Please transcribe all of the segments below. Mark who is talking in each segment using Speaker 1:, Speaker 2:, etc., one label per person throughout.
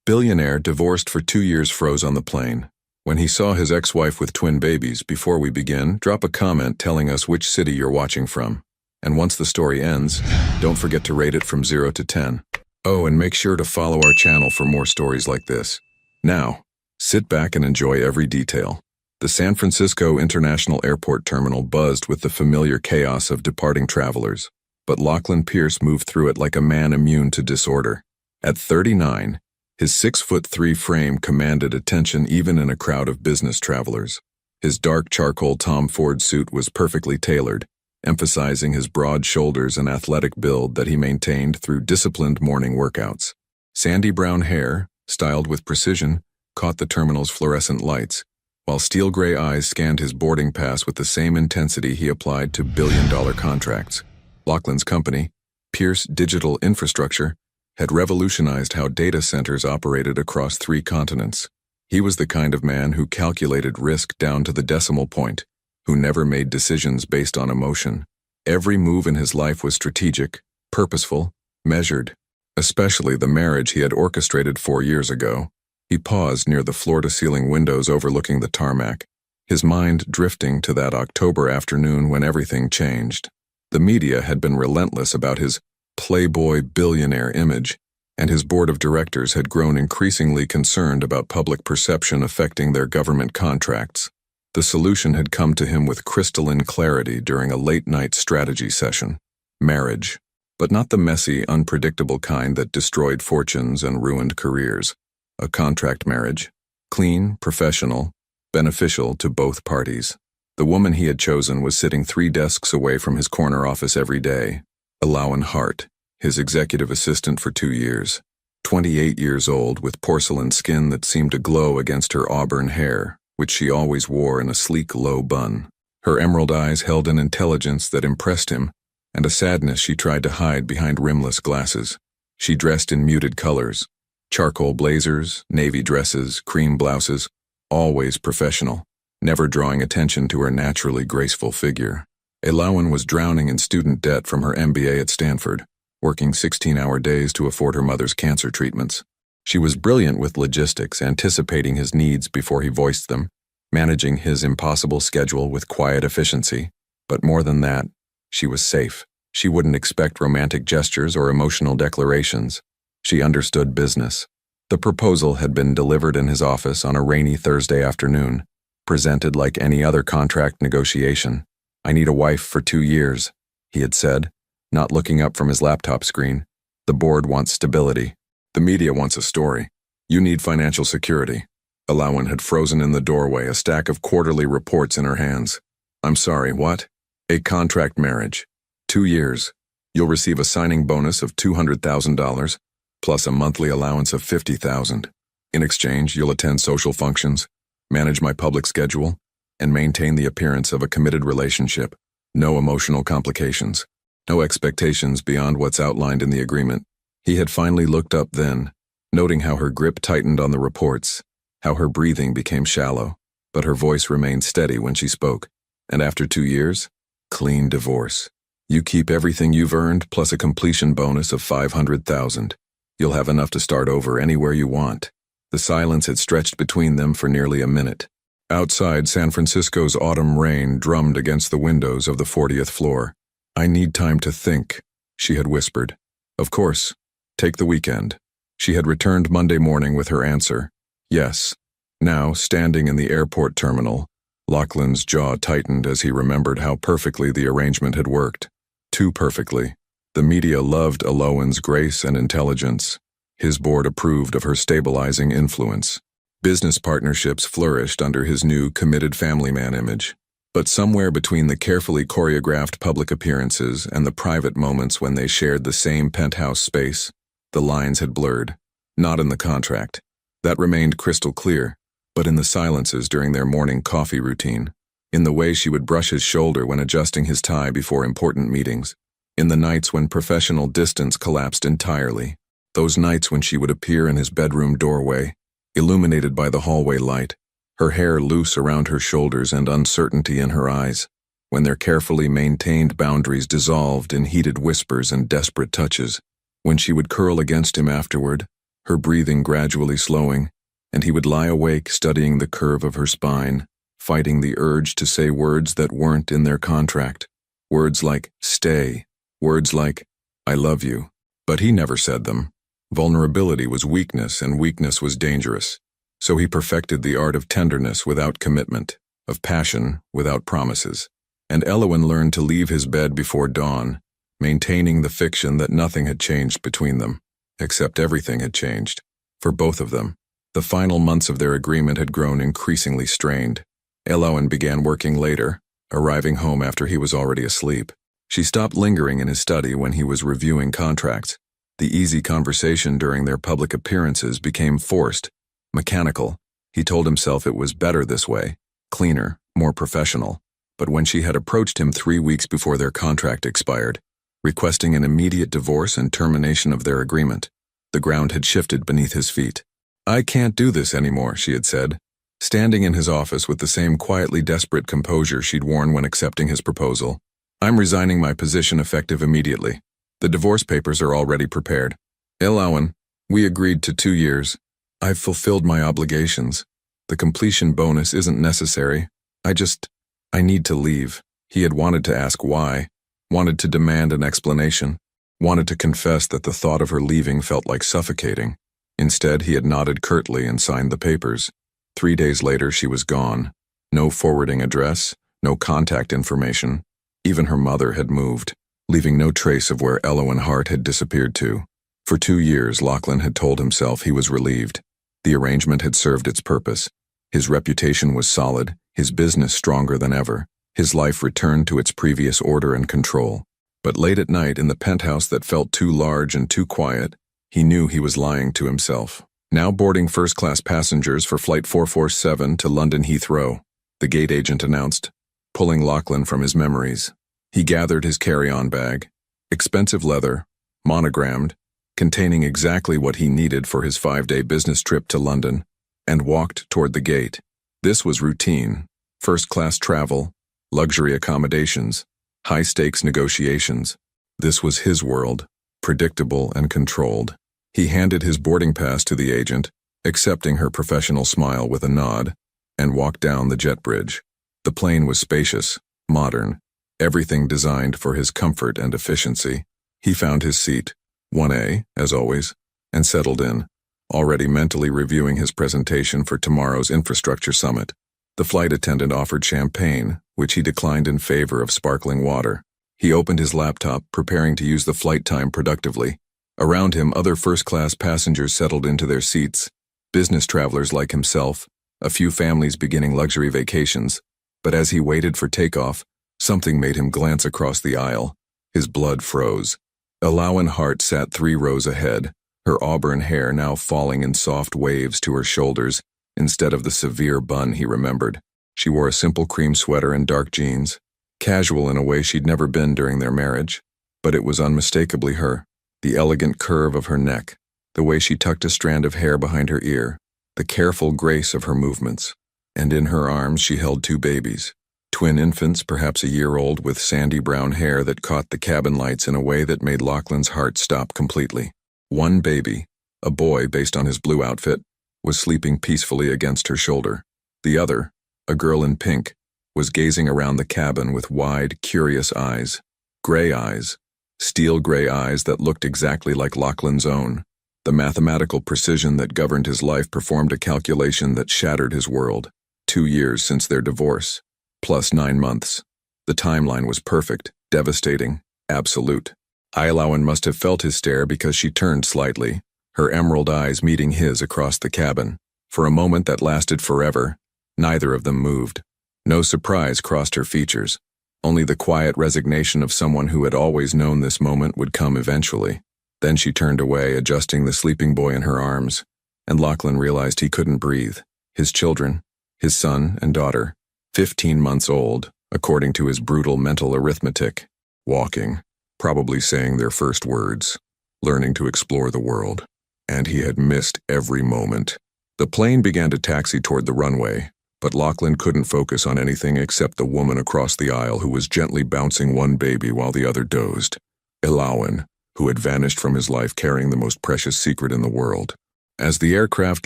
Speaker 1: Billionaire, divorced for 2 years, froze on the plane. When he saw his ex-wife with twin babies, before we begin, drop a comment telling us which city you're watching from. And once the story ends, don't forget to rate it from 0 to 10. Oh, and make sure to follow our channel for more stories like this. Now, sit back and enjoy every detail. The San Francisco International Airport terminal buzzed with the familiar chaos of departing travelers, but Lachlan Pierce moved through it like a man immune to disorder. At 39, his 6'3" frame commanded attention even in a crowd of business travelers. His dark charcoal Tom Ford suit was perfectly tailored, emphasizing his broad shoulders and athletic build that he maintained through disciplined morning workouts. Sandy brown hair, styled with precision, caught the terminal's fluorescent lights, while steel gray eyes scanned his boarding pass with the same intensity he applied to billion-dollar contracts. Lachlan's company, Pierce Digital Infrastructure, had revolutionized how data centers operated across 3 continents. He was the kind of man who calculated risk down to the decimal point, who never made decisions based on emotion. Every move in his life was strategic, purposeful, measured. Especially the marriage he had orchestrated 4 years ago. He paused near the floor-to-ceiling windows overlooking the tarmac, his mind drifting to that October afternoon when everything changed. The media had been relentless about his playboy billionaire image, and his board of directors had grown increasingly concerned about public perception affecting their government contracts. The solution had come to him with crystalline clarity during a late-night strategy session. Marriage. But not the messy, unpredictable kind that destroyed fortunes and ruined careers. A contract marriage. Clean, professional, beneficial to both parties. The woman he had chosen was sitting 3 desks away from his corner office every day. Alawan Hart, his executive assistant for 2 years. 28 years old, with porcelain skin that seemed to glow against her auburn hair, which she always wore in a sleek, low bun. Her emerald eyes held an intelligence that impressed him, and a sadness she tried to hide behind rimless glasses. She dressed in muted colors. Charcoal blazers, navy dresses, cream blouses, always professional, never drawing attention to her naturally graceful figure. Alawan was drowning in student debt from her MBA at Stanford, working 16-hour days to afford her mother's cancer treatments. She was brilliant with logistics, anticipating his needs before he voiced them, managing his impossible schedule with quiet efficiency. But more than that, she was safe. She wouldn't expect romantic gestures or emotional declarations. She understood business. The proposal had been delivered in his office on a rainy Thursday afternoon, presented like any other contract negotiation. "I need a wife for 2 years," he had said, not looking up from his laptop screen. "The board wants stability. The media wants a story. You need financial security." Alawan had frozen in the doorway, a stack of quarterly reports in her hands. "I'm sorry, what?" "A contract marriage. 2 years. You'll receive a signing bonus of $200,000, plus a monthly allowance of $50,000. In exchange, you'll attend social functions, manage my public schedule, and maintain the appearance of a committed relationship. No emotional complications. No expectations beyond what's outlined in the agreement." He had finally looked up then, noting how her grip tightened on the reports, how her breathing became shallow, but her voice remained steady when she spoke. "And after 2 years? Clean divorce. You keep everything you've earned plus a completion bonus of $500,000. You'll have enough to start over anywhere you want." The silence had stretched between them for nearly a minute. Outside, San Francisco's autumn rain drummed against the windows of the 40th floor. "I need time to think," she had whispered. "Of course. Take the weekend." She had returned Monday morning with her answer. Yes. Now, standing in the airport terminal, Lachlan's jaw tightened as he remembered how perfectly the arrangement had worked. Too perfectly. The media loved Alawan's grace and intelligence. His board approved of her stabilizing influence. Business partnerships flourished under his new committed family man image. But somewhere between the carefully choreographed public appearances and the private moments when they shared the same penthouse space, the lines had blurred. Not in the contract. That remained crystal clear, but in the silences during their morning coffee routine, in the way she would brush his shoulder when adjusting his tie before important meetings, in the nights when professional distance collapsed entirely, those nights when she would appear in his bedroom doorway, illuminated by the hallway light, her hair loose around her shoulders and uncertainty in her eyes, when their carefully maintained boundaries dissolved in heated whispers and desperate touches, when she would curl against him afterward, her breathing gradually slowing, and he would lie awake studying the curve of her spine, fighting the urge to say words that weren't in their contract. Words like, stay. Words like, I love you. But he never said them. Vulnerability was weakness, and weakness was dangerous. So he perfected the art of tenderness without commitment, of passion without promises. And Elowen learned to leave his bed before dawn, maintaining the fiction that nothing had changed between them, except everything had changed. For both of them, the final months of their agreement had grown increasingly strained. Elowen began working later, arriving home after he was already asleep. She stopped lingering in his study when he was reviewing contracts. The easy conversation during their public appearances became forced, mechanical. He told himself it was better this way, cleaner, more professional. But when she had approached him 3 weeks before their contract expired, requesting an immediate divorce and termination of their agreement, the ground had shifted beneath his feet. I can't do this anymore, she had said, standing in his office with the same quietly desperate composure she'd worn when accepting his proposal. I'm resigning my position effective immediately. The divorce papers are already prepared. Elowen, we agreed to 2 years. I've fulfilled my obligations. The completion bonus isn't necessary. I need to leave. He had wanted to ask why, wanted to demand an explanation, wanted to confess that the thought of her leaving felt like suffocating. Instead, he had nodded curtly and signed the papers. 3 days later, she was gone. No forwarding address, no contact information. Even her mother had moved, leaving no trace of where Elowen Hart had disappeared to. For 2 years, Lachlan had told himself he was relieved. The arrangement had served its purpose. His reputation was solid, his business stronger than ever. His life returned to its previous order and control. But late at night, in the penthouse that felt too large and too quiet, he knew he was lying to himself. Now boarding first-class passengers for Flight 447 to London Heathrow, the gate agent announced, pulling Lachlan from his memories. He gathered his carry-on bag, expensive leather, monogrammed, containing exactly what he needed for his 5-day business trip to London, and walked toward the gate. This was routine, first-class travel, luxury accommodations, high-stakes negotiations. This was his world, predictable and controlled. He handed his boarding pass to the agent, accepting her professional smile with a nod, and walked down the jet bridge. The plane was spacious, modern, everything designed for his comfort and efficiency. He found his seat, 1A, as always, and settled in, already mentally reviewing his presentation for tomorrow's infrastructure summit. The flight attendant offered champagne, which he declined in favor of sparkling water. He opened his laptop, preparing to use the flight time productively. Around him, other first-class passengers settled into their seats, business travelers like himself, a few families beginning luxury vacations. But as he waited for takeoff, something made him glance across the aisle. His blood froze. Elowen Hart sat 3 rows ahead, her auburn hair now falling in soft waves to her shoulders, instead of the severe bun he remembered. She wore a simple cream sweater and dark jeans, casual in a way she'd never been during their marriage, but it was unmistakably her. The elegant curve of her neck, the way she tucked a strand of hair behind her ear, the careful grace of her movements. And in her arms she held 2 babies, twin infants perhaps a year old with sandy brown hair that caught the cabin lights in a way that made Lachlan's heart stop completely. One baby, a boy based on his blue outfit, was sleeping peacefully against her shoulder. The other, a girl in pink, was gazing around the cabin with wide, curious eyes. Gray eyes, steel gray eyes that looked exactly like Lachlan's own. The mathematical precision that governed his life performed a calculation that shattered his world. 2 years since their divorce, plus 9 months. The timeline was perfect, devastating, absolute. Elowen must have felt his stare because she turned slightly, her emerald eyes meeting his across the cabin. For a moment that lasted forever, neither of them moved. No surprise crossed her features, only the quiet resignation of someone who had always known this moment would come eventually. Then she turned away, adjusting the sleeping boy in her arms, and Lachlan realized he couldn't breathe. His children, his son and daughter, 15 months old, according to his brutal mental arithmetic, walking, probably saying their first words, learning to explore the world. And he had missed every moment. The plane began to taxi toward the runway, but Lachlan couldn't focus on anything except the woman across the aisle who was gently bouncing one baby while the other dozed. Elowen, who had vanished from his life carrying the most precious secret in the world. As the aircraft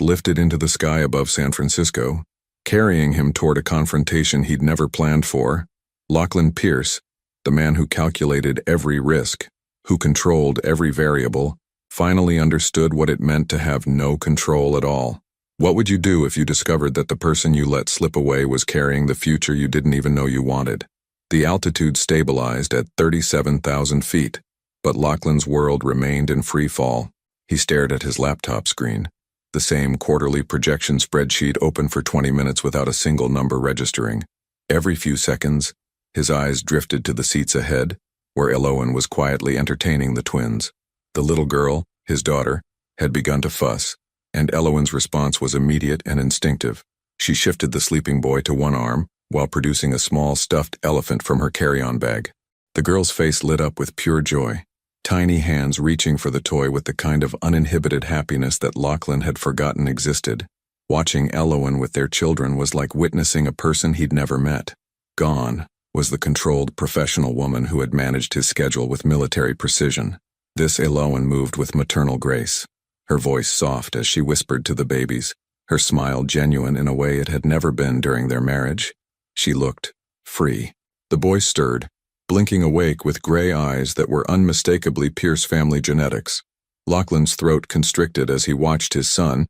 Speaker 1: lifted into the sky above San Francisco, carrying him toward a confrontation he'd never planned for, Lachlan Pierce, the man who calculated every risk, who controlled every variable, finally understood what it meant to have no control at all. What would you do if you discovered that the person you let slip away was carrying the future you didn't even know you wanted? The altitude stabilized at 37,000 feet, but Lachlan's world remained in free fall. He stared at his laptop screen, the same quarterly projection spreadsheet open for 20 minutes without a single number registering. Every few seconds, his eyes drifted to the seats ahead, where Elowen was quietly entertaining the twins. The little girl, his daughter, had begun to fuss, and Elowen's response was immediate and instinctive. She shifted the sleeping boy to one arm, while producing a small stuffed elephant from her carry-on bag. The girl's face lit up with pure joy, tiny hands reaching for the toy with the kind of uninhibited happiness that Lachlan had forgotten existed. Watching Elowen with their children was like witnessing a person he'd never met. Gone was the controlled professional woman who had managed his schedule with military precision. This Elowen moved with maternal grace, her voice soft as she whispered to the babies, her smile genuine in a way it had never been during their marriage. She looked free. The boy stirred, blinking awake with gray eyes that were unmistakably Pierce family genetics. Lachlan's throat constricted as he watched his son,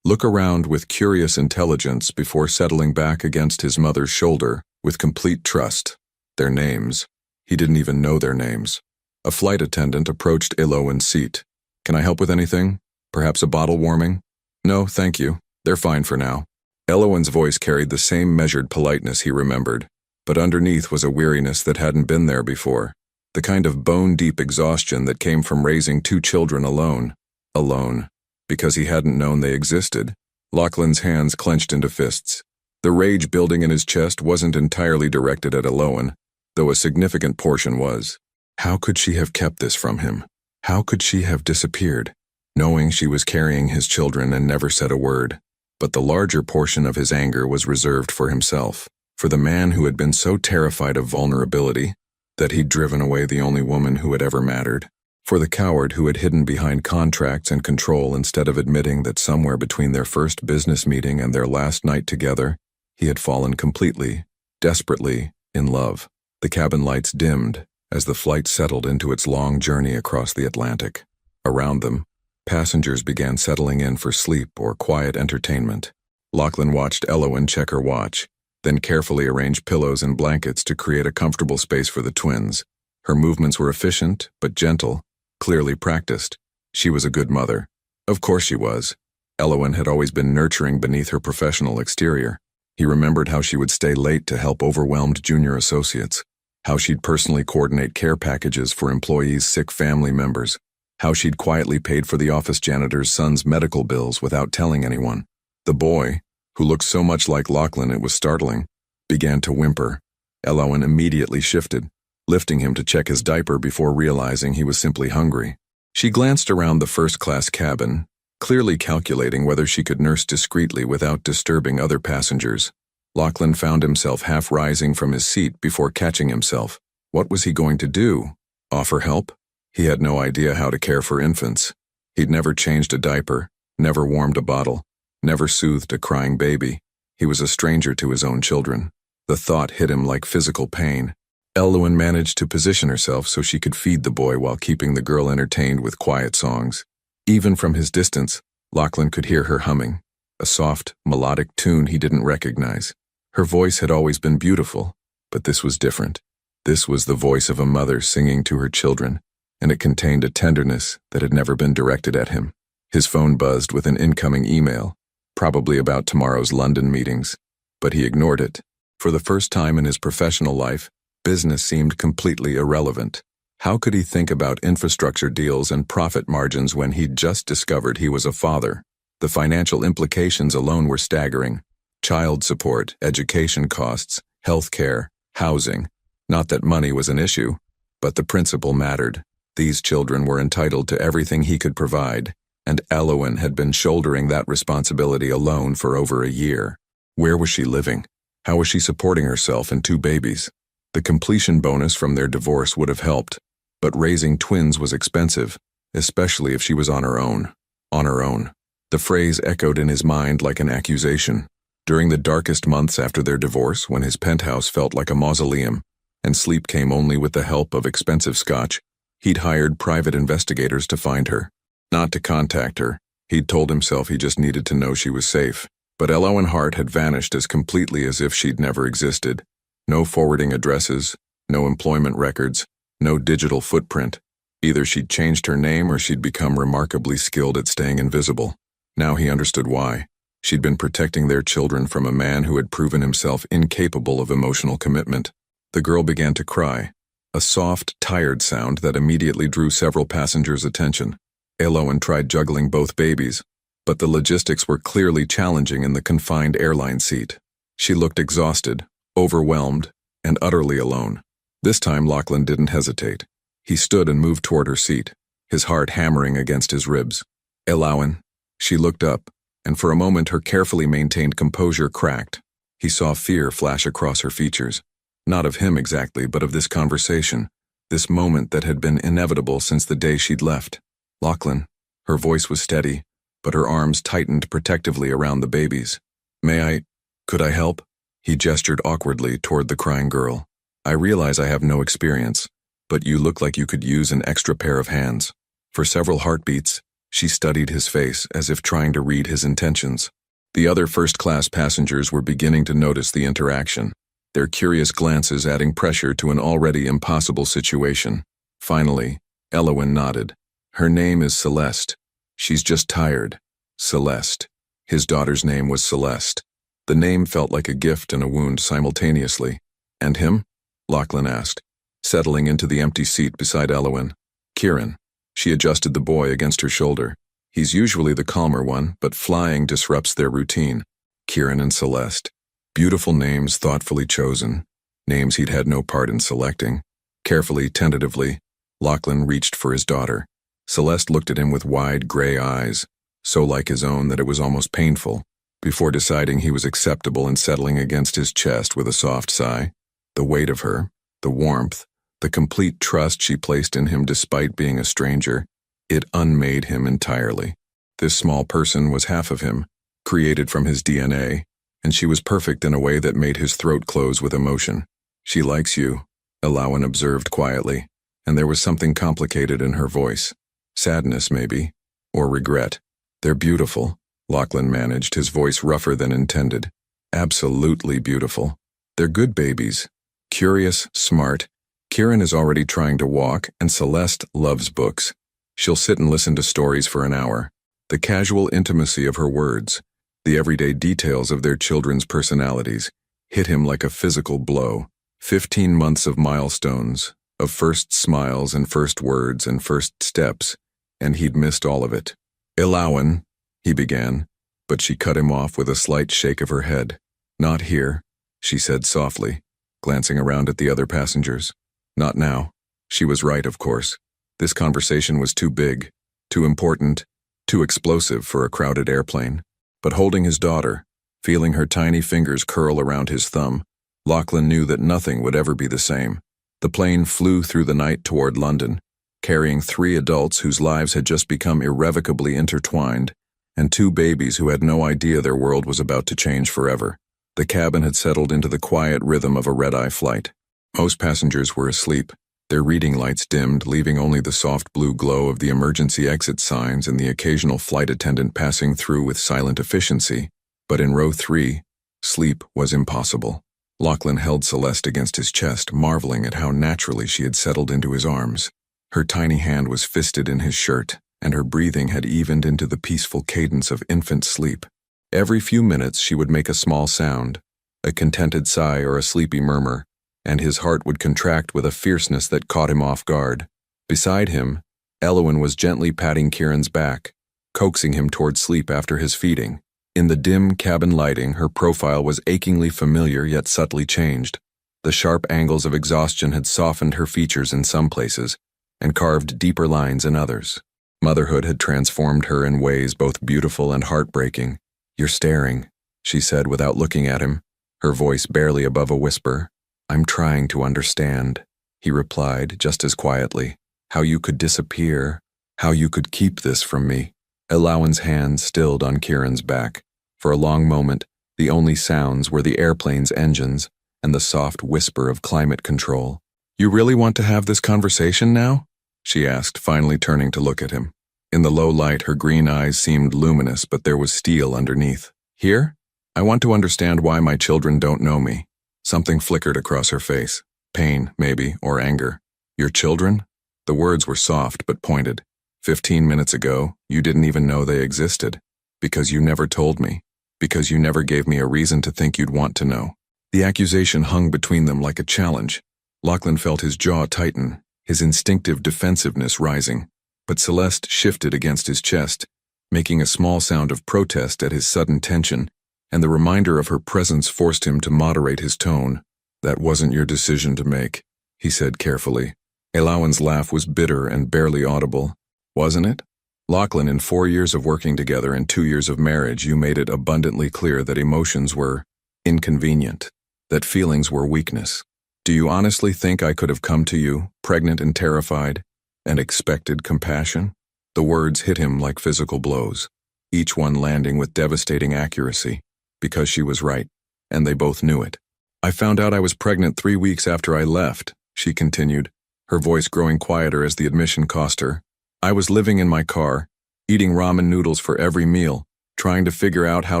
Speaker 1: look around with curious intelligence before settling back against his mother's shoulder with complete trust. Their names. He didn't even know their names. A flight attendant approached Elowen's seat. "Can I help with anything? Perhaps a bottle warming?" "No, thank you. They're fine for now." Elowen's voice carried the same measured politeness he remembered, but underneath was a weariness that hadn't been there before, the kind of bone-deep exhaustion that came from raising two children alone. Alone. Because he hadn't known they existed. Lachlan's hands clenched into fists. The rage building in his chest wasn't entirely directed at Elowen, though a significant portion was. How could she have kept this from him? How could she have disappeared, knowing she was carrying his children and never said a word? But the larger portion of his anger was reserved for himself, for the man who had been so terrified of vulnerability that he'd driven away the only woman who had ever mattered, for the coward who had hidden behind contracts and control instead of admitting that somewhere between their first business meeting and their last night together, he had fallen completely, desperately, in love. The cabin lights dimmed as the flight settled into its long journey across the Atlantic. Around them, passengers began settling in for sleep or quiet entertainment. Lachlan watched Elowen check her watch, then carefully arrange pillows and blankets to create a comfortable space for the twins. Her movements were efficient, but gentle, clearly practiced. She was a good mother. Of course she was. Elowen had always been nurturing beneath her professional exterior. He remembered how she would stay late to help overwhelmed junior associates, how she'd personally coordinate care packages for employees' sick family members, how she'd quietly paid for the office janitor's son's medical bills without telling anyone. The boy, who looked so much like Lachlan it was startling, began to whimper. Elowen immediately shifted, lifting him to check his diaper before realizing he was simply hungry. She glanced around the first-class cabin, clearly calculating whether she could nurse discreetly without disturbing other passengers. Lachlan found himself half rising from his seat before catching himself. What was he going to do? Offer help? He had no idea how to care for infants. He'd never changed a diaper, never warmed a bottle, never soothed a crying baby. He was a stranger to his own children. The thought hit him like physical pain. Elowen managed to position herself so she could feed the boy while keeping the girl entertained with quiet songs. Even from his distance, Lachlan could hear her humming, a soft, melodic tune he didn't recognize. Her voice had always been beautiful, but this was different. This was the voice of a mother singing to her children, and it contained a tenderness that had never been directed at him. His phone buzzed with an incoming email, probably about tomorrow's London meetings, but he ignored it. For the first time in his professional life, business seemed completely irrelevant. How could he think about infrastructure deals and profit margins when he'd just discovered he was a father? The financial implications alone were staggering. Child support, education costs, health care, housing. Not that money was an issue, but the principle mattered. These children were entitled to everything he could provide, and Elowen had been shouldering that responsibility alone for over a year. Where was she living? How was she supporting herself and two babies? The completion bonus from their divorce would have helped, but raising twins was expensive, especially if she was on her own. On her own. The phrase echoed in his mind like an accusation. During the darkest months after their divorce, when his penthouse felt like a mausoleum, and sleep came only with the help of expensive scotch, he'd hired private investigators to find her. Not to contact her. He'd told himself he just needed to know she was safe. But Elowen Hart had vanished as completely as if she'd never existed. No forwarding addresses, no employment records, no digital footprint. Either she'd changed her name or she'd become remarkably skilled at staying invisible. Now he understood why. She'd been protecting their children from a man who had proven himself incapable of emotional commitment. The girl began to cry, a soft, tired sound that immediately drew several passengers' attention. Elowen tried juggling both babies, but the logistics were clearly challenging in the confined airline seat. She looked exhausted, overwhelmed, and utterly alone. This time Lachlan didn't hesitate. He stood and moved toward her seat, his heart hammering against his ribs. Elowen. She looked up, and for a moment her carefully maintained composure cracked. He saw fear flash across her features. Not of him exactly, but of this conversation, this moment that had been inevitable since the day she'd left. Lachlan. Her voice was steady, but her arms tightened protectively around the babies. Could I help? He gestured awkwardly toward the crying girl. I realize I have no experience, but you look like you could use an extra pair of hands. For several heartbeats, she studied his face as if trying to read his intentions. The other first-class passengers were beginning to notice the interaction, their curious glances adding pressure to an already impossible situation. Finally, Elowen nodded. Her name is Celeste. She's just tired. Celeste. His daughter's name was Celeste. The name felt like a gift and a wound simultaneously. And him? Lachlan asked, settling into the empty seat beside Elowen. Kieran. She adjusted the boy against her shoulder. He's usually the calmer one, but flying disrupts their routine. Kieran and Celeste. Beautiful names thoughtfully chosen. Names he'd had no part in selecting. Carefully, tentatively, Lachlan reached for his daughter. Celeste looked at him with wide gray eyes, so like his own that it was almost painful, before deciding he was acceptable and settling against his chest with a soft sigh. The weight of her, the warmth, the complete trust she placed in him despite being a stranger, it unmade him entirely. This small person was half of him, created from his DNA, and she was perfect in a way that made his throat close with emotion. She likes you, Elowen observed quietly, and there was something complicated in her voice. Sadness, maybe, or regret. They're beautiful, Lachlan managed, his voice rougher than intended. Absolutely beautiful. They're good babies. Curious, smart. Kieran is already trying to walk, and Celeste loves books. She'll sit and listen to stories for an hour. The casual intimacy of her words, the everyday details of their children's personalities, hit him like a physical blow. 15 months of milestones, of first smiles and first words and first steps, and he'd missed all of it. Elowen, he began, but she cut him off with a slight shake of her head. Not here, she said softly, glancing around at the other passengers. Not now. She was right, of course. This conversation was too big, too important, too explosive for a crowded airplane. But holding his daughter, feeling her tiny fingers curl around his thumb, Lachlan knew that nothing would ever be the same. The plane flew through the night toward London, carrying 3 adults whose lives had just become irrevocably intertwined, and 2 babies who had no idea their world was about to change forever. The cabin had settled into the quiet rhythm of a red-eye flight. Most passengers were asleep, their reading lights dimmed, leaving only the soft blue glow of the emergency exit signs and the occasional flight attendant passing through with silent efficiency. But in row 3, sleep was impossible. Lachlan held Celeste against his chest, marveling at how naturally she had settled into his arms. Her tiny hand was fisted in his shirt, and her breathing had evened into the peaceful cadence of infant sleep. Every few minutes she would make a small sound, a contented sigh or a sleepy murmur, and his heart would contract with a fierceness that caught him off guard. Beside him, Elowen was gently patting Kieran's back, coaxing him toward sleep after his feeding. In the dim cabin lighting, her profile was achingly familiar yet subtly changed. The sharp angles of exhaustion had softened her features in some places, and carved deeper lines in others. Motherhood had transformed her in ways both beautiful and heartbreaking. "You're staring," she said without looking at him, her voice barely above a whisper. "I'm trying to understand," he replied just as quietly. "How you could disappear, how you could keep this from me." Elawan's hand stilled on Kieran's back. For a long moment, the only sounds were the airplane's engines and the soft whisper of climate control. "You really want to have this conversation now?" she asked, finally turning to look at him. In the low light, her green eyes seemed luminous, but there was steel underneath. "Here? I want to understand why my children don't know me." Something flickered across her face. Pain, maybe, or anger. "Your children?" The words were soft but pointed. 15 minutes ago, you didn't even know they existed. Because you never told me. Because you never gave me a reason to think you'd want to know." The accusation hung between them like a challenge. Lachlan felt his jaw tighten, his instinctive defensiveness rising. But Celeste shifted against his chest, making a small sound of protest at his sudden tension, and the reminder of her presence forced him to moderate his tone. "That wasn't your decision to make," he said carefully. Elawan's laugh was bitter and barely audible. "Wasn't it? Lachlan, in 4 years of working together and 2 years of marriage, you made it abundantly clear that emotions were inconvenient, that feelings were weakness. Do you honestly think I could have come to you, pregnant and terrified, and expected compassion?" The words hit him like physical blows, each one landing with devastating accuracy, because she was right, and they both knew it. "I found out I was pregnant 3 weeks after I left," she continued, her voice growing quieter as the admission cost her. "I was living in my car, eating ramen noodles for every meal, trying to figure out how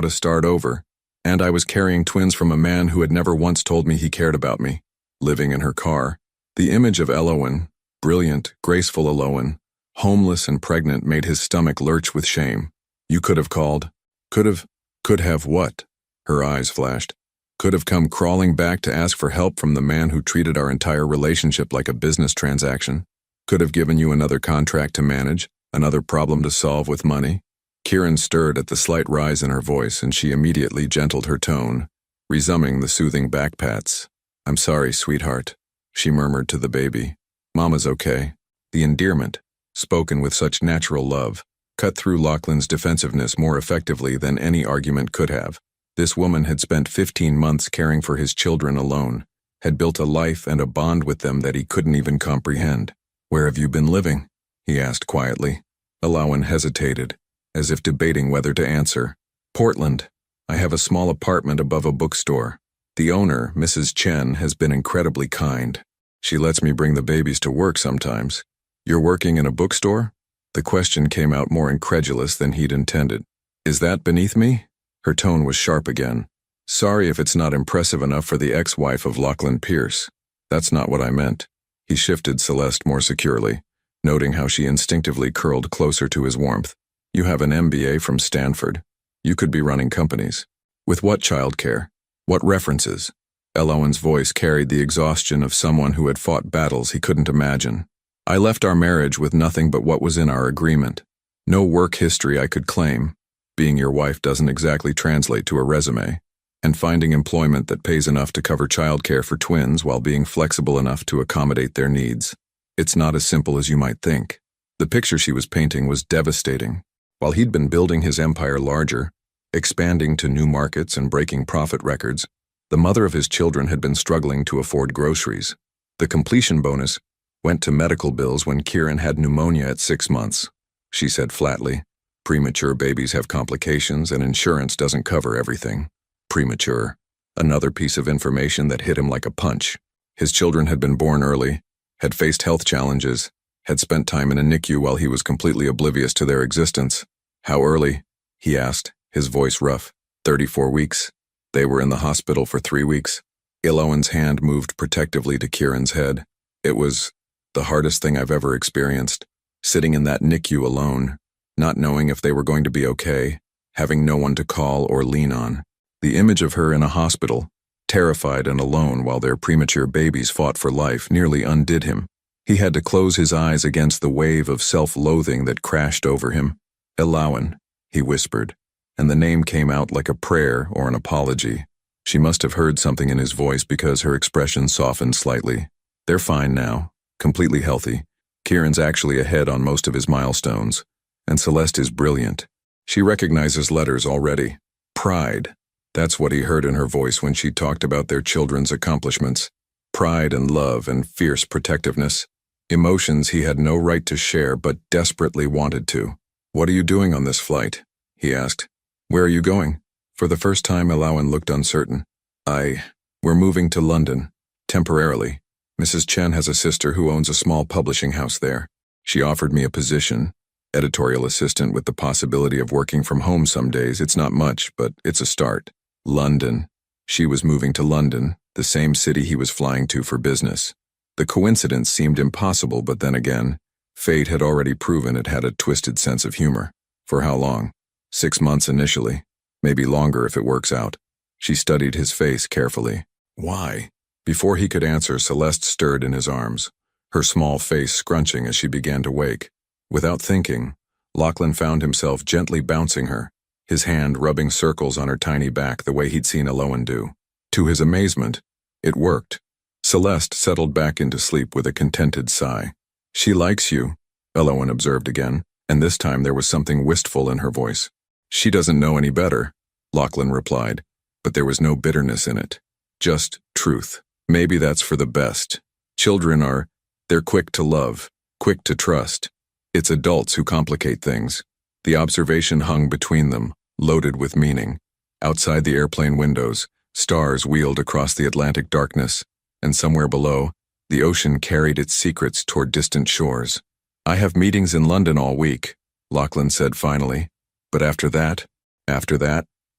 Speaker 1: to start over, and I was carrying twins from a man who had never once told me he cared about me." Living in her car. The image of Elowen, brilliant, graceful Elowen, homeless and pregnant, made his stomach lurch with shame. "You could have called." Could have what? Her eyes flashed. "Could have come crawling back to ask for help from the man who treated our entire relationship like a business transaction. Could have given you another contract to manage, another problem to solve with money." Kieran stirred at the slight rise in her voice, and she immediately gentled her tone, resuming the soothing back pats. "I'm sorry, sweetheart," she murmured to the baby. "Mama's okay." The endearment, spoken with such natural love, cut through Lachlan's defensiveness more effectively than any argument could have. This woman had spent 15 months caring for his children alone, had built a life and a bond with them that he couldn't even comprehend. "Where have you been living?" he asked quietly. Elawan hesitated, as if debating whether to answer. "Portland. I have a small apartment above a bookstore. The owner, Mrs. Chen, has been incredibly kind. She lets me bring the babies to work sometimes." "You're working in a bookstore?" The question came out more incredulous than he'd intended. "Is that beneath me?" Her tone was sharp again. "Sorry if it's not impressive enough for the ex-wife of Lachlan Pierce. That's not what I meant." He shifted Celeste more securely, noting how she instinctively curled closer to his warmth. "You have an MBA from Stanford. You could be running companies. With what childcare? What references?" Elowen's voice carried the exhaustion of someone who had fought battles he couldn't imagine. "I left our marriage with nothing but what was in our agreement. No work history I could claim. Being your wife doesn't exactly translate to a resume. And finding employment that pays enough to cover childcare for twins while being flexible enough to accommodate their needs. It's not as simple as you might think." The picture she was painting was devastating. While he'd been building his empire larger, expanding to new markets and breaking profit records, the mother of his children had been struggling to afford groceries. The completion bonus went to medical bills when Kieran had pneumonia at 6 months. She said flatly, "Premature babies have complications and insurance doesn't cover everything." Premature. Another piece of information that hit him like a punch. His children had been born early, had faced health challenges, had spent time in a NICU while he was completely oblivious to their existence. "How early?" he asked, his voice rough. 34 weeks. They were in the hospital for 3 weeks. Elowen's hand moved protectively to Kieran's head. "It was the hardest thing I've ever experienced. Sitting in that NICU alone, not knowing if they were going to be okay, having no one to call or lean on." The image of her in a hospital, terrified and alone while their premature babies fought for life, nearly undid him. He had to close his eyes against the wave of self-loathing that crashed over him. "Elawan," he whispered, and the name came out like a prayer or an apology. She must have heard something in his voice because her expression softened slightly. "They're fine now, completely healthy. Kieran's actually ahead on most of his milestones, and Celeste is brilliant. She recognizes letters already. Pride. That's what he heard in her voice when she talked about their children's accomplishments. Pride and love and fierce protectiveness. Emotions he had no right to share but desperately wanted to. "What are you doing on this flight?" he asked. "Where are you going?" For the first time, Alawan looked uncertain. We're moving to London. Temporarily. Mrs. Chen has a sister who owns a small publishing house there. She offered me a position, editorial assistant with the possibility of working from home some days. It's not much, but it's a start. London. She was moving to London, the same city he was flying to for business. The coincidence seemed impossible, but then again, fate had already proven it had a twisted sense of humor. For how long? 6 months initially. Maybe longer if it works out. She studied his face carefully. Why? Before he could answer, Celeste stirred in his arms, her small face scrunching as she began to wake. Without thinking, Lachlan found himself gently bouncing her, his hand rubbing circles on her tiny back the way he'd seen Alawan do. To his amazement, it worked. Celeste settled back into sleep with a contented sigh. "She likes you," Alawan observed again, and this time there was something wistful in her voice. "She doesn't know any better," Lachlan replied, but there was no bitterness in it. Just truth. Maybe that's for the best. They're quick to love, quick to trust. It's adults who complicate things. The observation hung between them, loaded with meaning. Outside the airplane windows, stars wheeled across the Atlantic darkness, and somewhere below, the ocean carried its secrets toward distant shores. "I have meetings in London all week," Lachlan said finally. "But after that,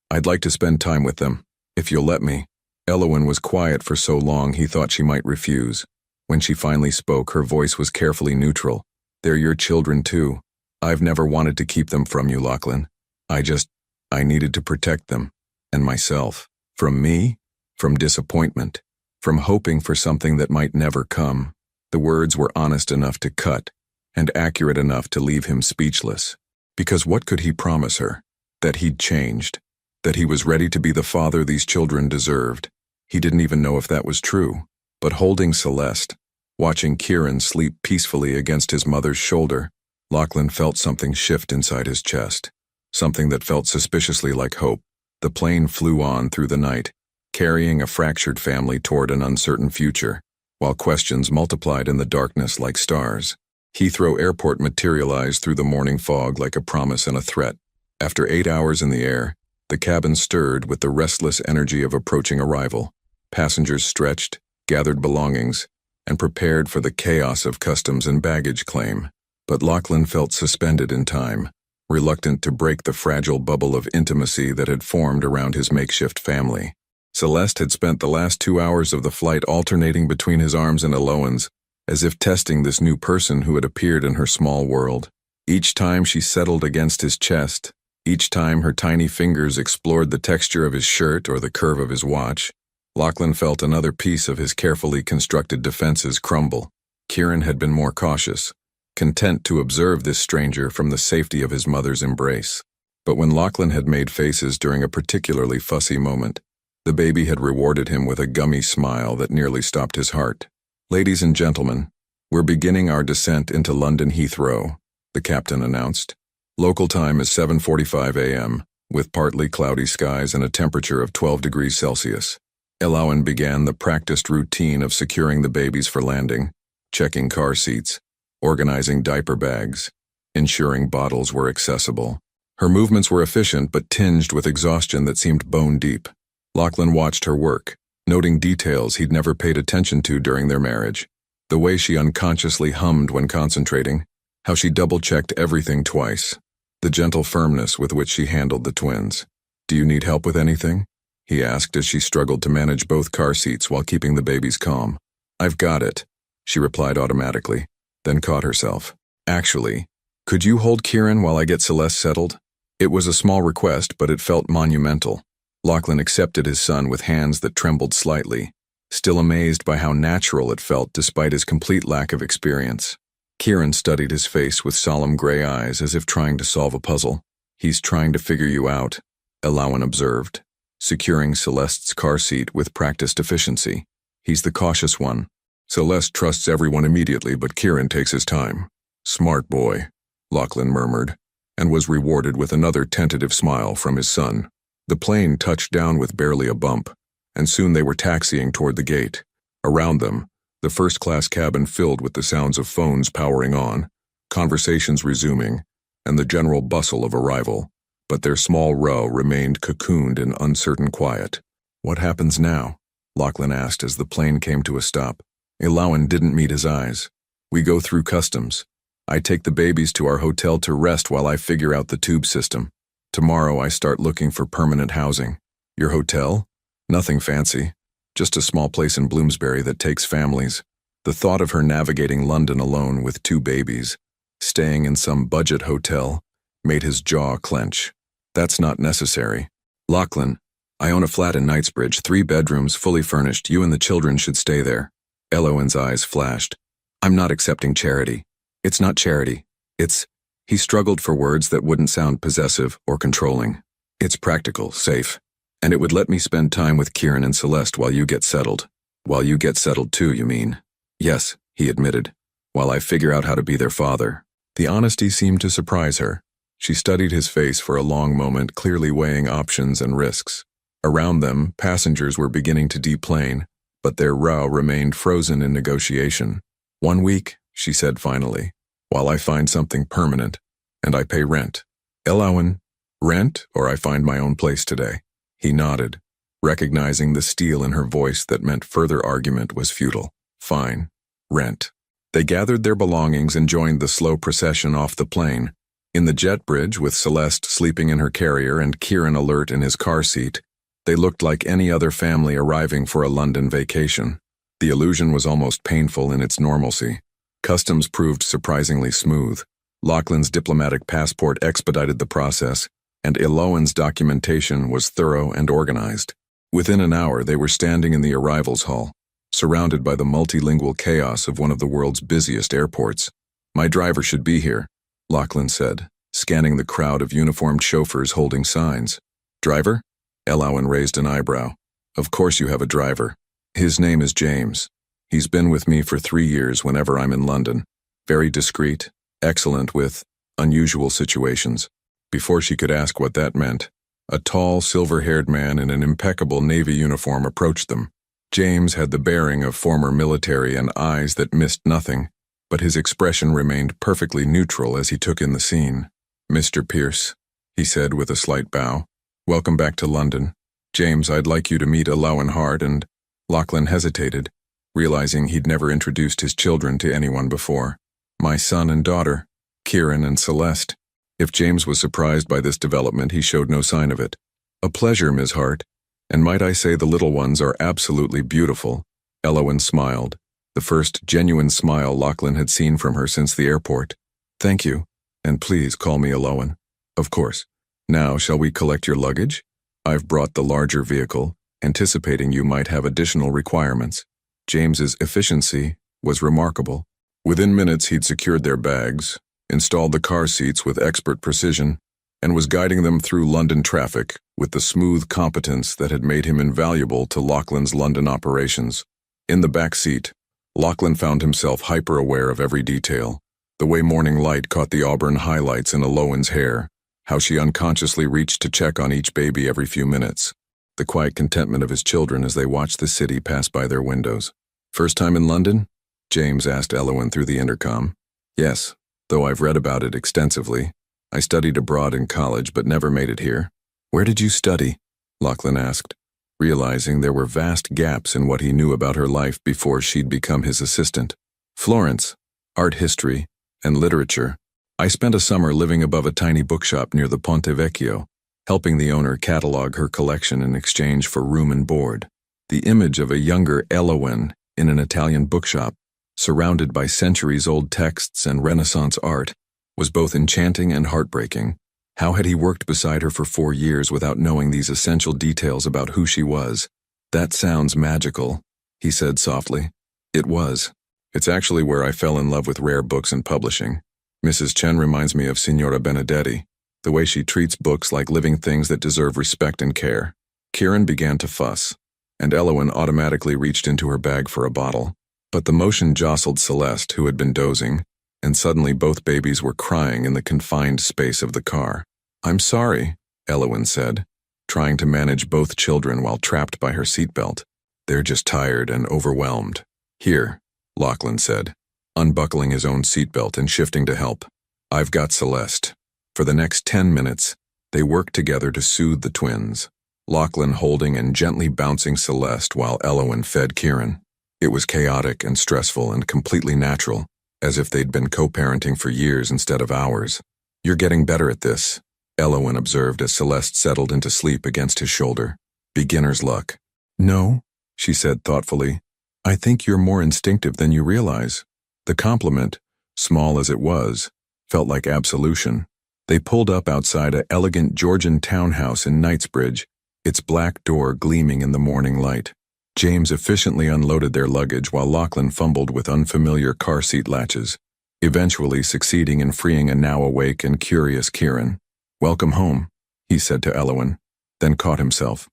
Speaker 1: I'd like to spend time with them, if you'll let me." Alawan was quiet for so long he thought she might refuse. When she finally spoke, her voice was carefully neutral. "They're your children too. I've never wanted to keep them from you, Lachlan. I needed to protect them, and myself. From me? From disappointment. From hoping for something that might never come." The words were honest enough to cut, and accurate enough to leave him speechless. Because what could he promise her? That he'd changed. That he was ready to be the father these children deserved. He didn't even know if that was true. But holding Celeste, watching Kieran sleep peacefully against his mother's shoulder, Lachlan felt something shift inside his chest. Something that felt suspiciously like hope. The plane flew on through the night, carrying a fractured family toward an uncertain future, while questions multiplied in the darkness like stars. Heathrow Airport materialized through the morning fog like a promise and a threat. After 8 hours in the air, the cabin stirred with the restless energy of approaching arrival. Passengers stretched, gathered belongings, and prepared for the chaos of customs and baggage claim. But Lachlan felt suspended in time, reluctant to break the fragile bubble of intimacy that had formed around his makeshift family. Celeste had spent the last 2 hours of the flight alternating between his arms and Alawan's, as if testing this new person who had appeared in her small world. Each time she settled against his chest, each time her tiny fingers explored the texture of his shirt or the curve of his watch, Lachlan felt another piece of his carefully constructed defenses crumble. Kieran had been more cautious, content to observe this stranger from the safety of his mother's embrace. But when Lachlan had made faces during a particularly fussy moment, the baby had rewarded him with a gummy smile that nearly stopped his heart. "Ladies and gentlemen, we're beginning our descent into London Heathrow," the captain announced. "Local time is 7:45 a.m., with partly cloudy skies and a temperature of 12 degrees Celsius. Alawan began the practiced routine of securing the babies for landing, checking car seats, organizing diaper bags, ensuring bottles were accessible. Her movements were efficient but tinged with exhaustion that seemed bone deep. Lachlan watched her work, noting details he'd never paid attention to during their marriage. The way she unconsciously hummed when concentrating, how she double-checked everything twice, the gentle firmness with which she handled the twins. "Do you need help with anything?" he asked as she struggled to manage both car seats while keeping the babies calm. "I've got it," she replied automatically, then caught herself. "Actually, could you hold Kieran while I get Celeste settled?" It was a small request, but it felt monumental. Lachlan accepted his son with hands that trembled slightly, still amazed by how natural it felt despite his complete lack of experience. Kieran studied his face with solemn gray eyes as if trying to solve a puzzle. "He's trying to figure you out," Alawan observed, securing Celeste's car seat with practiced efficiency. "He's the cautious one. Celeste trusts everyone immediately, but Kieran takes his time." "Smart boy," Lachlan murmured, and was rewarded with another tentative smile from his son. The plane touched down with barely a bump, and soon they were taxiing toward the gate. Around them, the first-class cabin filled with the sounds of phones powering on, conversations resuming, and the general bustle of arrival, but their small row remained cocooned in uncertain quiet. "What happens now?" Lachlan asked as the plane came to a stop. Elowen didn't meet his eyes. "We go through customs. I take the babies to our hotel to rest while I figure out the tube system. Tomorrow I start looking for permanent housing." "Your hotel?" "Nothing fancy. Just a small place in Bloomsbury that takes families." The thought of her navigating London alone with 2 babies, staying in some budget hotel, made his jaw clench. "That's not necessary." "Lachlan, I own a flat in Knightsbridge, 3 bedrooms, fully furnished. You and the children should stay there." Elowen's eyes flashed. "I'm not accepting charity." "It's not charity. It's—" He struggled for words that wouldn't sound possessive or controlling. "It's practical, safe. And it would let me spend time with Kieran and Celeste while you get settled." "While you get settled too, you mean?" "Yes," he admitted. "While I figure out how to be their father." The honesty seemed to surprise her. She studied his face for a long moment, clearly weighing options and risks. Around them, passengers were beginning to deplane, but their row remained frozen in negotiation. "1 week," she said finally, "while I find something permanent, and I pay rent." "Elowen, rent, or I find my own place today?" He nodded, recognizing the steel in her voice that meant further argument was futile. "Fine. Rent." They gathered their belongings and joined the slow procession off the plane. In the jet bridge, with Celeste sleeping in her carrier and Kieran alert in his car seat, they looked like any other family arriving for a London vacation. The illusion was almost painful in its normalcy. Customs proved surprisingly smooth. Lachlan's diplomatic passport expedited the process, and Elowen's documentation was thorough and organized. Within an hour, they were standing in the arrivals hall, surrounded by the multilingual chaos of one of the world's busiest airports. "My driver should be here," Lachlan said, scanning the crowd of uniformed chauffeurs holding signs. "Driver?" Elowen raised an eyebrow. "Of course you have a driver. His name is James. He's been with me for 3 years whenever I'm in London. Very discreet, excellent with unusual situations." Before she could ask what that meant, a tall, silver-haired man in an impeccable Navy uniform approached them. James had the bearing of former military and eyes that missed nothing, but his expression remained perfectly neutral as he took in the scene. "Mr. Pierce," he said with a slight bow, "welcome back to London. James, I'd like you to meet Elowen Hart and—" Lachlan hesitated, realizing he'd never introduced his children to anyone before. "My son and daughter, Kieran and Celeste." If James was surprised by this development, he showed no sign of it. "A pleasure, Ms. Hart. And might I say the little ones are absolutely beautiful." Elowen smiled, the first genuine smile Lachlan had seen from her since the airport. "Thank you, and please call me Elowen." "Of course. Now, shall we collect your luggage? I've brought the larger vehicle, anticipating you might have additional requirements." James's efficiency was remarkable. Within minutes, he'd secured their bags, installed the car seats with expert precision, and was guiding them through London traffic with the smooth competence that had made him invaluable to Lachlan's London operations. In the back seat, Lachlan found himself hyper-aware of every detail. The way morning light caught the auburn highlights in Elowen's hair, how she unconsciously reached to check on each baby every few minutes, the quiet contentment of his children as they watched the city pass by their windows. "First time in London?" James asked Elowen through the intercom. "Yes, though I've read about it extensively. I studied abroad in college but never made it here." "Where did you study?" Lachlan asked, realizing there were vast gaps in what he knew about her life before she'd become his assistant. "Florence, art history, and literature. I spent a summer living above a tiny bookshop near the Ponte Vecchio, helping the owner catalog her collection in exchange for room and board." The image of a younger Elowen in an Italian bookshop, surrounded by centuries-old texts and Renaissance art, was both enchanting and heartbreaking. How had he worked beside her for 4 years without knowing these essential details about who she was? "That sounds magical," he said softly. "It was. It's actually where I fell in love with rare books and publishing. Mrs. Chen reminds me of Signora Benedetti, the way she treats books like living things that deserve respect and care." Kieran began to fuss, and Elowen automatically reached into her bag for a bottle. But the motion jostled Celeste, who had been dozing, and suddenly both babies were crying in the confined space of the car. "I'm sorry," Elowen said, trying to manage both children while trapped by her seatbelt. "They're just tired and overwhelmed." "Here," Lachlan said, unbuckling his own seatbelt and shifting to help. "I've got Celeste. For the next 10 minutes, they worked together to soothe the twins, Lachlan holding and gently bouncing Celeste while Elowen fed Kieran. It was chaotic and stressful and completely natural, as if they'd been co-parenting for years instead of hours. "You're getting better at this," Elowen observed as Celeste settled into sleep against his shoulder. "Beginner's luck." "No," she said thoughtfully. "I think you're more instinctive than you realize." The compliment, small as it was, felt like absolution. They pulled up outside an elegant Georgian townhouse in Knightsbridge, its black door gleaming in the morning light. James efficiently unloaded their luggage while Lachlan fumbled with unfamiliar car seat latches, eventually succeeding in freeing a now awake and curious Kieran. "Welcome home," he said to Elowen, then caught himself.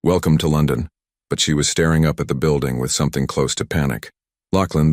Speaker 1: Welcome to London." But she was staring up at the building with something close to panic. "Lachlan,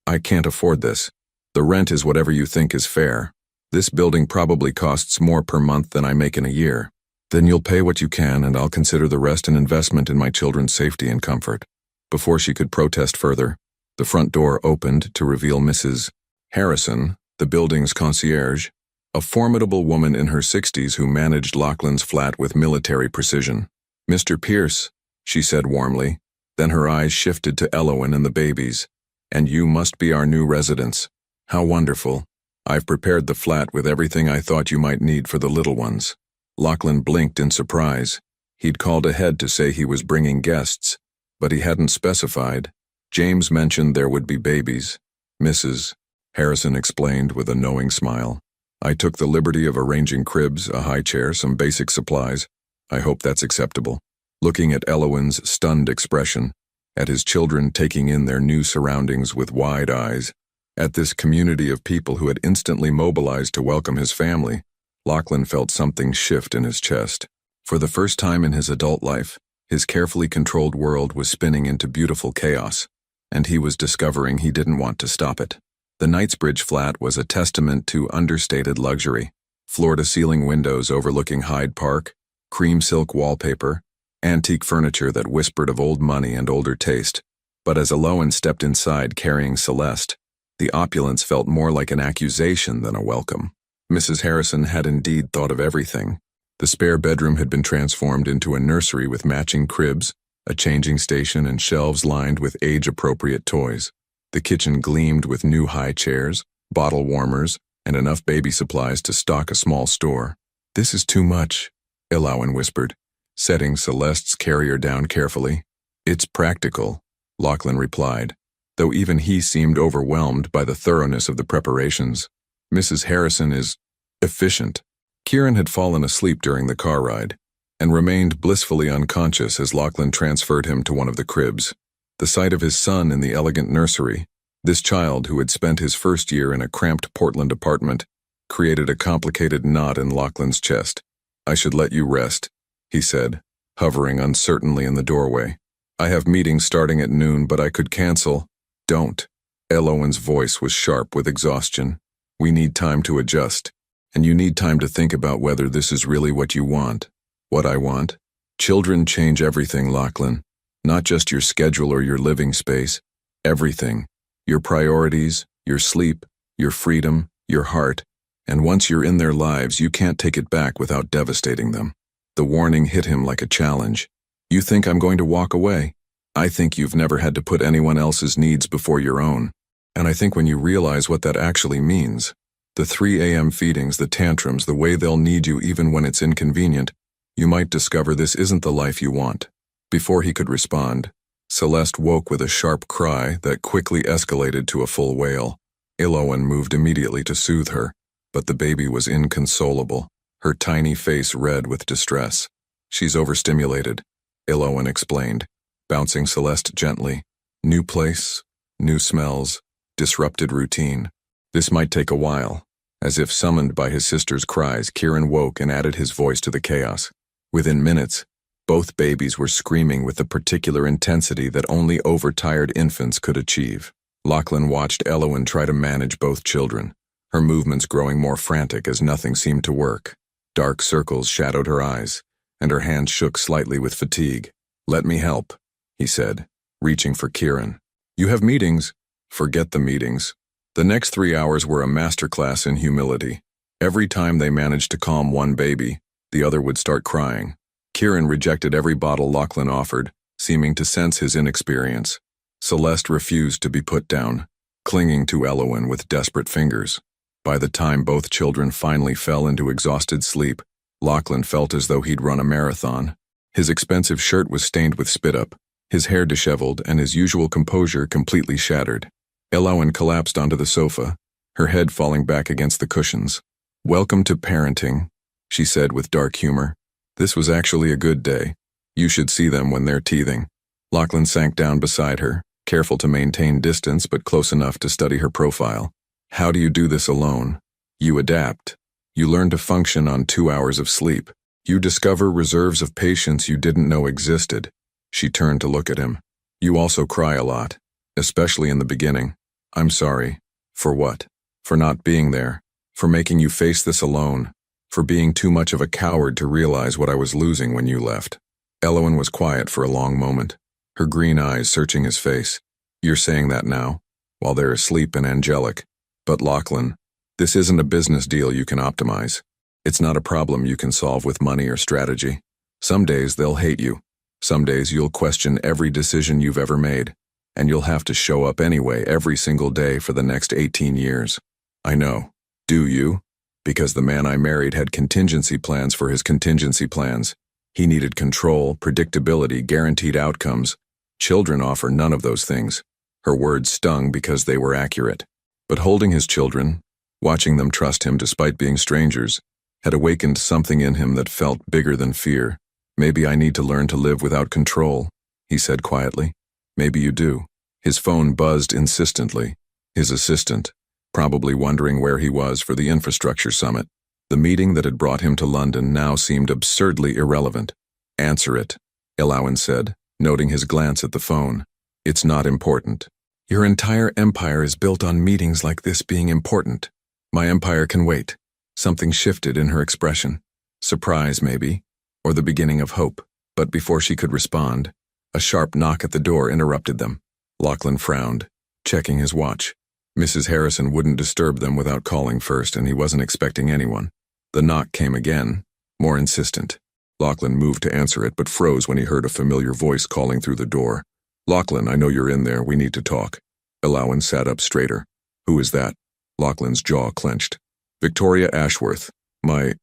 Speaker 1: I can't afford this. The rent is whatever you think is fair. This building probably costs more per month than I make in a year. Then you'll pay what you can and I'll consider the rest an investment in my children's safety and comfort." Before she could protest further, the front door opened to reveal Mrs. Harrison, the building's concierge, a formidable woman in her 60s who managed Lachlan's flat with military precision. "Mr. Pierce," she said warmly, then her eyes shifted to Elowen and the babies. "And you must be our new residents. How wonderful. I've prepared the flat with everything I thought you might need for the little ones." Lachlan blinked in surprise. He'd called ahead to say he was bringing guests, but he hadn't specified. James mentioned there would be babies. "Mrs. Harrison explained with a knowing smile. "I took the liberty of arranging cribs, a high chair, some basic supplies. I hope that's acceptable." Looking at Elowen's stunned expression, at his children taking in their new surroundings with wide eyes, at this community of people who had instantly mobilized to welcome his family, Lachlan felt something shift in his chest. For the first time in his adult life, his carefully controlled world was spinning into beautiful chaos, and he was discovering he didn't want to stop it. The Knightsbridge flat was a testament to understated luxury. Floor-to-ceiling windows overlooking Hyde Park, cream silk wallpaper, antique furniture that whispered of old money and older taste. But as Elowen stepped inside carrying Celeste, the opulence felt more like an accusation than a welcome. Mrs. Harrison had indeed thought of everything. The spare bedroom had been transformed into a nursery with matching cribs, a changing station, and shelves lined with age-appropriate toys. The kitchen gleamed with new high chairs, bottle warmers, and enough baby supplies to stock a small store. "This is too much," Elowen whispered, setting Celeste's carrier down carefully. "It's practical," Lachlan replied, though even he seemed overwhelmed by the thoroughness of the preparations. "Mrs. Harrison is efficient." Kieran had fallen asleep during the car ride, and remained blissfully unconscious as Lachlan transferred him to one of the cribs. The sight of his son in the elegant nursery, this child who had spent his first year in a cramped Portland apartment, created a complicated knot in Lachlan's chest. "I should let you rest," he said, hovering uncertainly in the doorway. "I have meetings starting at noon, but I could cancel." "Don't." Elowen's voice was sharp with exhaustion. "We need time to adjust, and you need time to think about whether this is really what you want." "What I want?" "Children change everything, Lachlan. Not just your schedule or your living space. Everything. Your priorities, your sleep, your freedom, your heart. And once you're in their lives, you can't take it back without devastating them." The warning hit him like a challenge. "You think I'm going to walk away? I think you've never had to put anyone else's needs before your own. And I think when you realize what that actually means, the 3 a.m. feedings, the tantrums, the way they'll need you even when it's inconvenient, you might discover this isn't the life you want." Before he could respond, Celeste woke with a sharp cry that quickly escalated to a full wail. Elowen moved immediately to soothe her, but the baby was inconsolable, her tiny face red with distress. "She's overstimulated," Elowen explained, bouncing Celeste gently. "New place, new smells, disrupted routine. This might take a while." As if summoned by his sister's cries, Kieran woke and added his voice to the chaos. Within minutes, both babies were screaming with the particular intensity that only overtired infants could achieve. Lachlan watched Elowen try to manage both children, her movements growing more frantic as nothing seemed to work. Dark circles shadowed her eyes, and her hands shook slightly with fatigue. "Let me help," he said, reaching for Kieran. "You have meetings." "Forget the meetings." The next 3 hours were a masterclass in humility. Every time they managed to calm one baby, the other would start crying. Kieran rejected every bottle Lachlan offered, seeming to sense his inexperience. Celeste refused to be put down, clinging to Elowen with desperate fingers. By the time both children finally fell into exhausted sleep, Lachlan felt as though he'd run a marathon. His expensive shirt was stained with spit-up, his hair disheveled, and his usual composure completely shattered. Elowen collapsed onto the sofa, her head falling back against the cushions. "Welcome to parenting," she said with dark humor. "This was actually a good day. You should see them when they're teething." Lachlan sank down beside her, careful to maintain distance but close enough to study her profile. "How do you do this alone? You adapt. You learn to function on 2 hours of sleep. You discover reserves of patience you didn't know existed." She turned to look at him. "You also cry a lot, especially in the beginning. I'm sorry. For what? For not being there. For making you face this alone. For being too much of a coward to realize what I was losing when you left." Elowen was quiet for a long moment, her green eyes searching his face. "You're saying that now, while they're asleep and angelic. But Lachlan, this isn't a business deal you can optimize. It's not a problem you can solve with money or strategy. Some days they'll hate you. Some days you'll question every decision you've ever made, and you'll have to show up anyway every single day for the next 18 years. I know. Do you? Because the man I married had contingency plans for his contingency plans. He needed control, predictability, guaranteed outcomes. Children offer none of those things." Her words stung because they were accurate. But holding his children, watching them trust him despite being strangers, had awakened something in him that felt bigger than fear. "Maybe I need to learn to live without control," he said quietly. "Maybe you do." His phone buzzed insistently. His assistant, probably wondering where he was for the infrastructure summit. The meeting that had brought him to London now seemed absurdly irrelevant. "Answer it," Elowen said, noting his glance at the phone. "It's not important." "Your entire empire is built on meetings like this being important." "My empire can wait." Something shifted in her expression. Surprise, maybe, or the beginning of hope. But before she could respond, a sharp knock at the door interrupted them. Lachlan frowned, checking his watch. Mrs. Harrison wouldn't disturb them without calling first, and he wasn't expecting anyone. The knock came again, more insistent. Lachlan moved to answer it, but froze when he heard a familiar voice calling through the door. "Lachlan, I know you're in there. We need to talk." Elowen sat up straighter. "Who is that?" Lachlan's jaw clenched. "Victoria Ashworth, my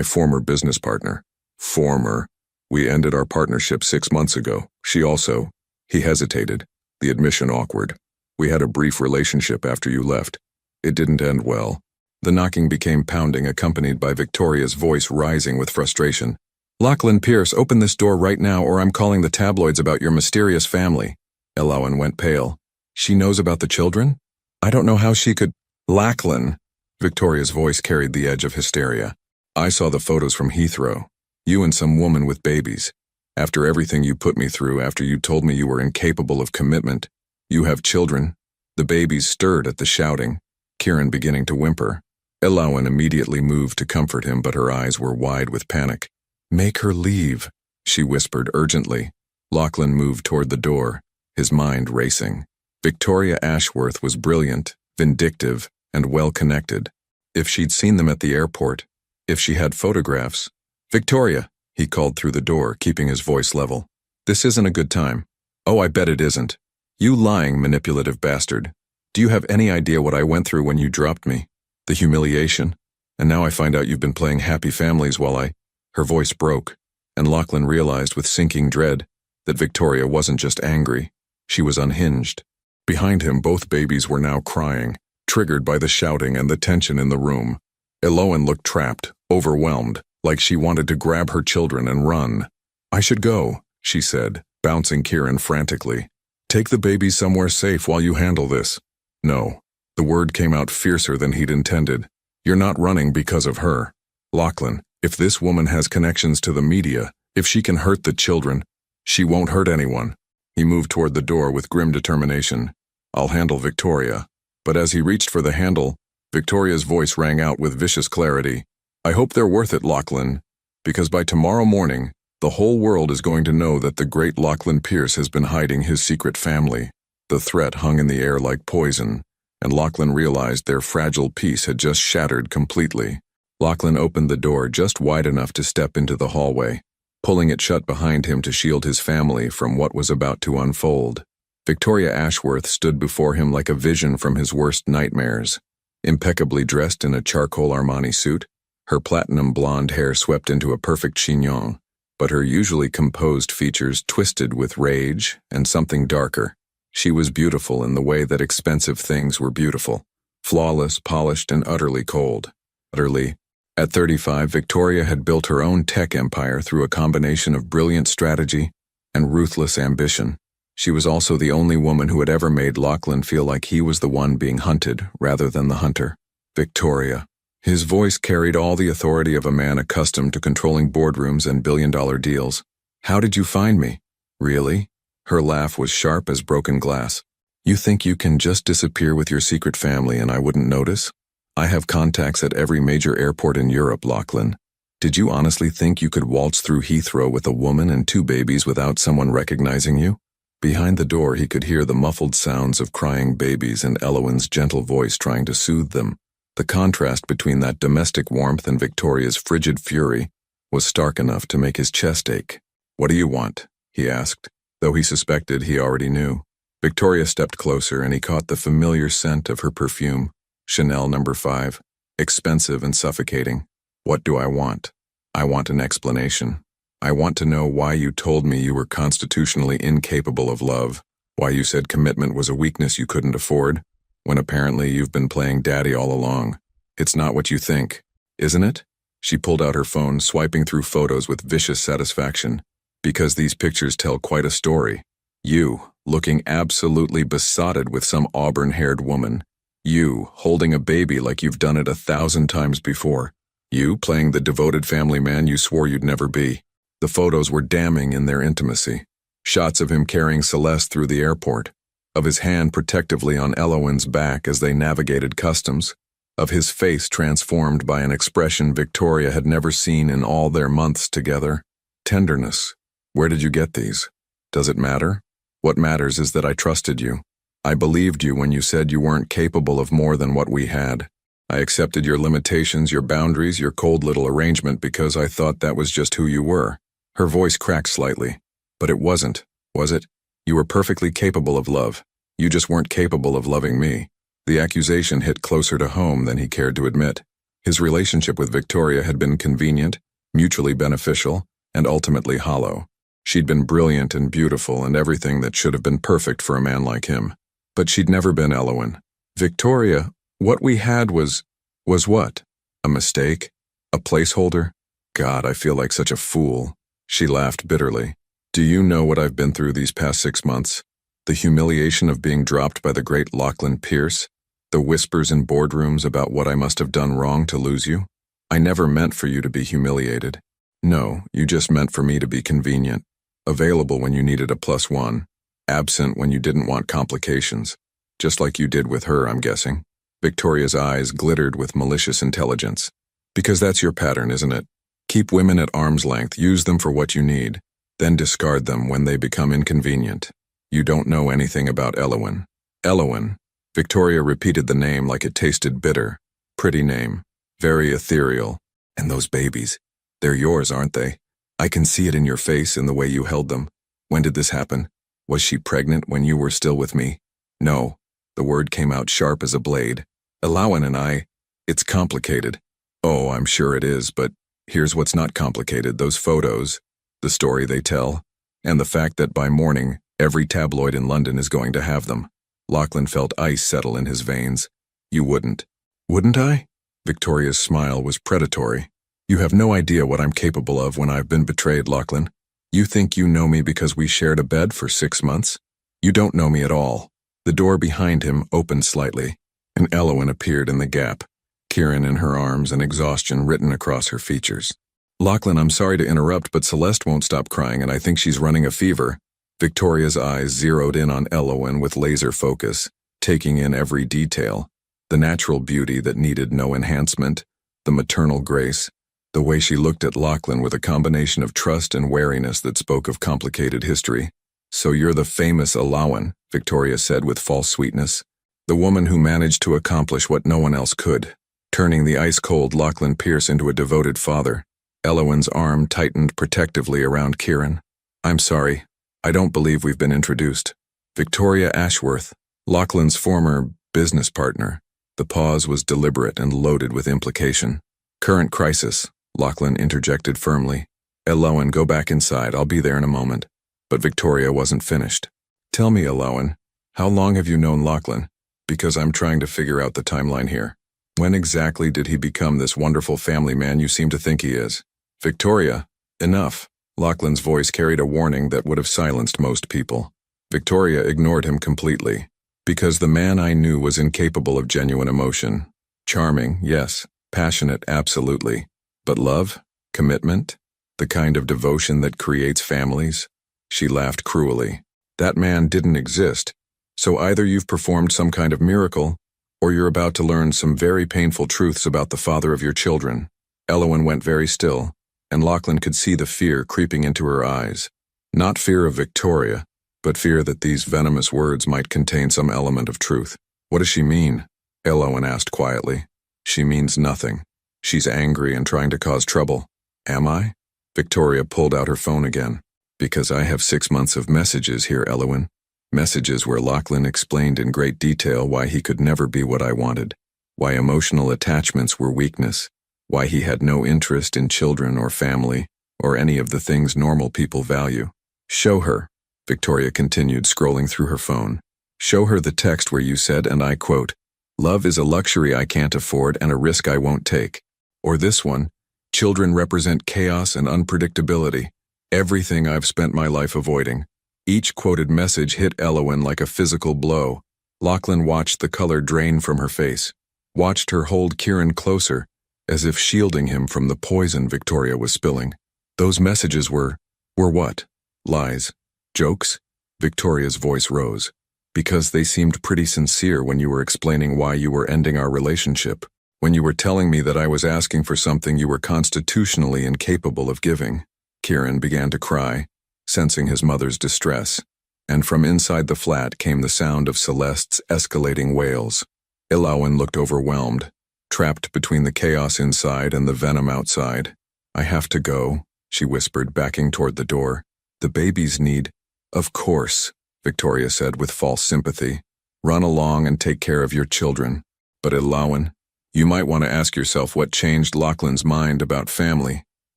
Speaker 1: former business partner." "Former? We ended our partnership 6 months ago. She also..." He hesitated, the admission awkward. "We had a brief relationship after you left. It didn't end well." The knocking became pounding, accompanied by Victoria's voice rising with frustration. "Lachlan Pierce, open this door right now or I'm calling the tabloids about your mysterious family." Elowen went pale. "She knows about the children? I don't know how she could..." "Lachlan!" Victoria's voice carried the edge of hysteria. "I saw the photos from Heathrow. You and some woman with babies. After everything you put me through, after you told me you were incapable of commitment. You have children." The babies stirred at the shouting, Kieran beginning to whimper. Elowen immediately moved to comfort him, but her eyes were wide with panic. "Make her leave," she whispered urgently. Lachlan moved toward the door, his mind racing. Victoria Ashworth was brilliant, vindictive, and well-connected. If she'd seen them at the airport, if she had photographs. "Victoria," he called through the door, keeping his voice level. "This isn't a good time." "Oh, I bet it isn't. You lying, manipulative bastard. Do you have any idea what I went through when you dropped me? The humiliation? And now I find out you've been playing happy families while I..." Her voice broke, and Lachlan realized with sinking dread that Victoria wasn't just angry, she was unhinged. Behind him, both babies were now crying, triggered by the shouting and the tension in the room. Elowen looked trapped, overwhelmed, like she wanted to grab her children and run. "I should go," she said, bouncing Kieran frantically. "Take the babies somewhere safe while you handle this." "No." The word came out fiercer than he'd intended. "You're not running because of her. Lachlan, if this woman has connections to the media, if she can hurt the children, she won't hurt anyone." He moved toward the door with grim determination. "I'll handle Victoria." But as he reached for the handle, Victoria's voice rang out with vicious clarity. "I hope they're worth it, Lachlan, because by tomorrow morning, the whole world is going to know that the great Lachlan Pierce has been hiding his secret family." The threat hung in the air like poison, and Lachlan realized their fragile peace had just shattered completely. Lachlan opened the door just wide enough to step into the hallway, pulling it shut behind him to shield his family from what was about to unfold. Victoria Ashworth stood before him like a vision from his worst nightmares. Impeccably dressed in a charcoal Armani suit, her platinum blonde hair swept into a perfect chignon, but her usually composed features twisted with rage and something darker. She was beautiful in the way that expensive things were beautiful. Flawless, polished, and utterly cold. Utterly. At 35, Victoria had built her own tech empire through a combination of brilliant strategy and ruthless ambition. She was also the only woman who had ever made Lachlan feel like he was the one being hunted rather than the hunter. Victoria. His voice carried all the authority of a man accustomed to controlling boardrooms and billion-dollar deals. How did you find me? Really? Her laugh was sharp as broken glass. You think you can just disappear with your secret family and I wouldn't notice? I have contacts at every major airport in Europe, Lachlan. Did you honestly think you could waltz through Heathrow with a woman and 2 babies without someone recognizing you? Behind the door he could hear the muffled sounds of crying babies and Elowen's gentle voice trying to soothe them. The contrast between that domestic warmth and Victoria's frigid fury was stark enough to make his chest ache. What do you want? He asked, though he suspected he already knew. Victoria stepped closer and he caught the familiar scent of her perfume, Chanel No. 5, expensive and suffocating. What do I want? I want an explanation. I want to know why you told me you were constitutionally incapable of love, why you said commitment was a weakness you couldn't afford, when apparently you've been playing daddy all along. It's not what you think, isn't it? She pulled out her phone, swiping through photos with vicious satisfaction, because these pictures tell quite a story. You, looking absolutely besotted with some auburn-haired woman. You, holding a baby like you've done it 1,000 times before. You, playing the devoted family man you swore you'd never be. The photos were damning in their intimacy. Shots of him carrying Celeste through the airport, of his hand protectively on Elowen's back as they navigated customs, of his face transformed by an expression Victoria had never seen in all their months together. Tenderness. Where did you get these? Does it matter? What matters is that I trusted you. I believed you when you said you weren't capable of more than what we had. I accepted your limitations, your boundaries, your cold little arrangement because I thought that was just who you were. Her voice cracked slightly. But it wasn't, was it? You were perfectly capable of love. You just weren't capable of loving me. The accusation hit closer to home than he cared to admit. His relationship with Victoria had been convenient, mutually beneficial, and ultimately hollow. She'd been brilliant and beautiful and everything that should have been perfect for a man like him. But she'd never been Elowen. Victoria, what we had was what? A mistake? A placeholder? God, I feel like such a fool. She laughed bitterly. Do you know what I've been through these past 6 months? The humiliation of being dropped by the great Lachlan Pierce? The whispers in boardrooms about what I must have done wrong to lose you? I never meant for you to be humiliated. No, you just meant for me to be convenient. Available when you needed a +1. Absent when you didn't want complications. Just like you did with her, I'm guessing. Victoria's eyes glittered with malicious intelligence. Because that's your pattern, isn't it? Keep women at arm's length, use them for what you need, then discard them when they become inconvenient. You don't know anything about Elowen. Elowen. Victoria repeated the name like it tasted bitter. Pretty name. Very ethereal. And those babies. They're yours, aren't they? I can see it in your face, in the way you held them. When did this happen? Was she pregnant when you were still with me? No. The word came out sharp as a blade. Elowen and I, it's complicated. Oh, I'm sure it is, but here's what's not complicated, those photos, the story they tell, and the fact that by morning, every tabloid in London is going to have them. Lachlan felt ice settle in his veins. You wouldn't. Wouldn't I? Victoria's smile was predatory. You have no idea what I'm capable of when I've been betrayed, Lachlan. You think you know me because we shared a bed for 6 months? You don't know me at all. The door behind him opened slightly, and Elowen appeared in the gap, Kieran in her arms and exhaustion written across her features. Lachlan, I'm sorry to interrupt, but Celeste won't stop crying and I think she's running a fever. Victoria's eyes zeroed in on Elowen with laser focus, taking in every detail. The natural beauty that needed no enhancement, the maternal grace, the way she looked at Lachlan with a combination of trust and wariness that spoke of complicated history. So you're the famous Elowen, Victoria said with false sweetness. The woman who managed to accomplish what no one else could. turning the ice-cold Lachlan Pierce into a devoted father. Elowen's arm tightened protectively around Kieran. I'm sorry. I don't believe we've been introduced. Victoria Ashworth, Lachlan's former business partner. The pause was deliberate and loaded with implication. Current crisis, Lachlan interjected firmly. Elowen, go back inside. I'll be there in a moment. But Victoria wasn't finished. Tell me, Elowen, how long have you known Lachlan? Because I'm trying to figure out the timeline here. When exactly did he become this wonderful family man you seem to think he is? Victoria, enough. Lachlan's voice carried a warning that would have silenced most people. Victoria ignored him completely. Because the man I knew was incapable of genuine emotion. Charming, yes. Passionate, absolutely. But love? Commitment? The kind of devotion that creates families? She laughed cruelly. That man didn't exist. So either you've performed some kind of miracle, or you're about to learn some very painful truths about the father of your children. Elowen went very still, and Lachlan could see the fear creeping into her eyes. Not fear of Victoria, but fear that these venomous words might contain some element of truth. What does she mean? Elowen asked quietly. She means nothing. She's angry and trying to cause trouble. Am I? Victoria pulled out her phone again. Because I have 6 months of messages here, Elowen. Messages where Lachlan explained in great detail why he could never be what I wanted, why emotional attachments were weakness, why he had no interest in children or family, or any of the things normal people value. Show her, Victoria continued, scrolling through her phone. Show her the text where you said, and I quote, "Love is a luxury I can't afford and a risk I won't take." Or this one, "Children represent chaos and unpredictability, everything I've spent my life avoiding." Each quoted message hit Elowen like a physical blow. Lachlan watched the color drain from her face, watched her hold Kieran closer, as if shielding him from the poison Victoria was spilling. Those messages were what? Lies? Jokes? Victoria's voice rose. Because they seemed pretty sincere when you were explaining why you were ending our relationship, when you were telling me that I was asking for something you were constitutionally incapable of giving. Kieran began to cry, sensing his mother's distress, and from inside the flat came the sound of Celeste's escalating wails. Elowen looked overwhelmed, trapped between the chaos inside and the venom outside. I have to go, she whispered, backing toward the door. The babies need... Of course, Victoria said with false sympathy. Run along and take care of your children. But Elowen, you might want to ask yourself what changed Lachlan's mind about family,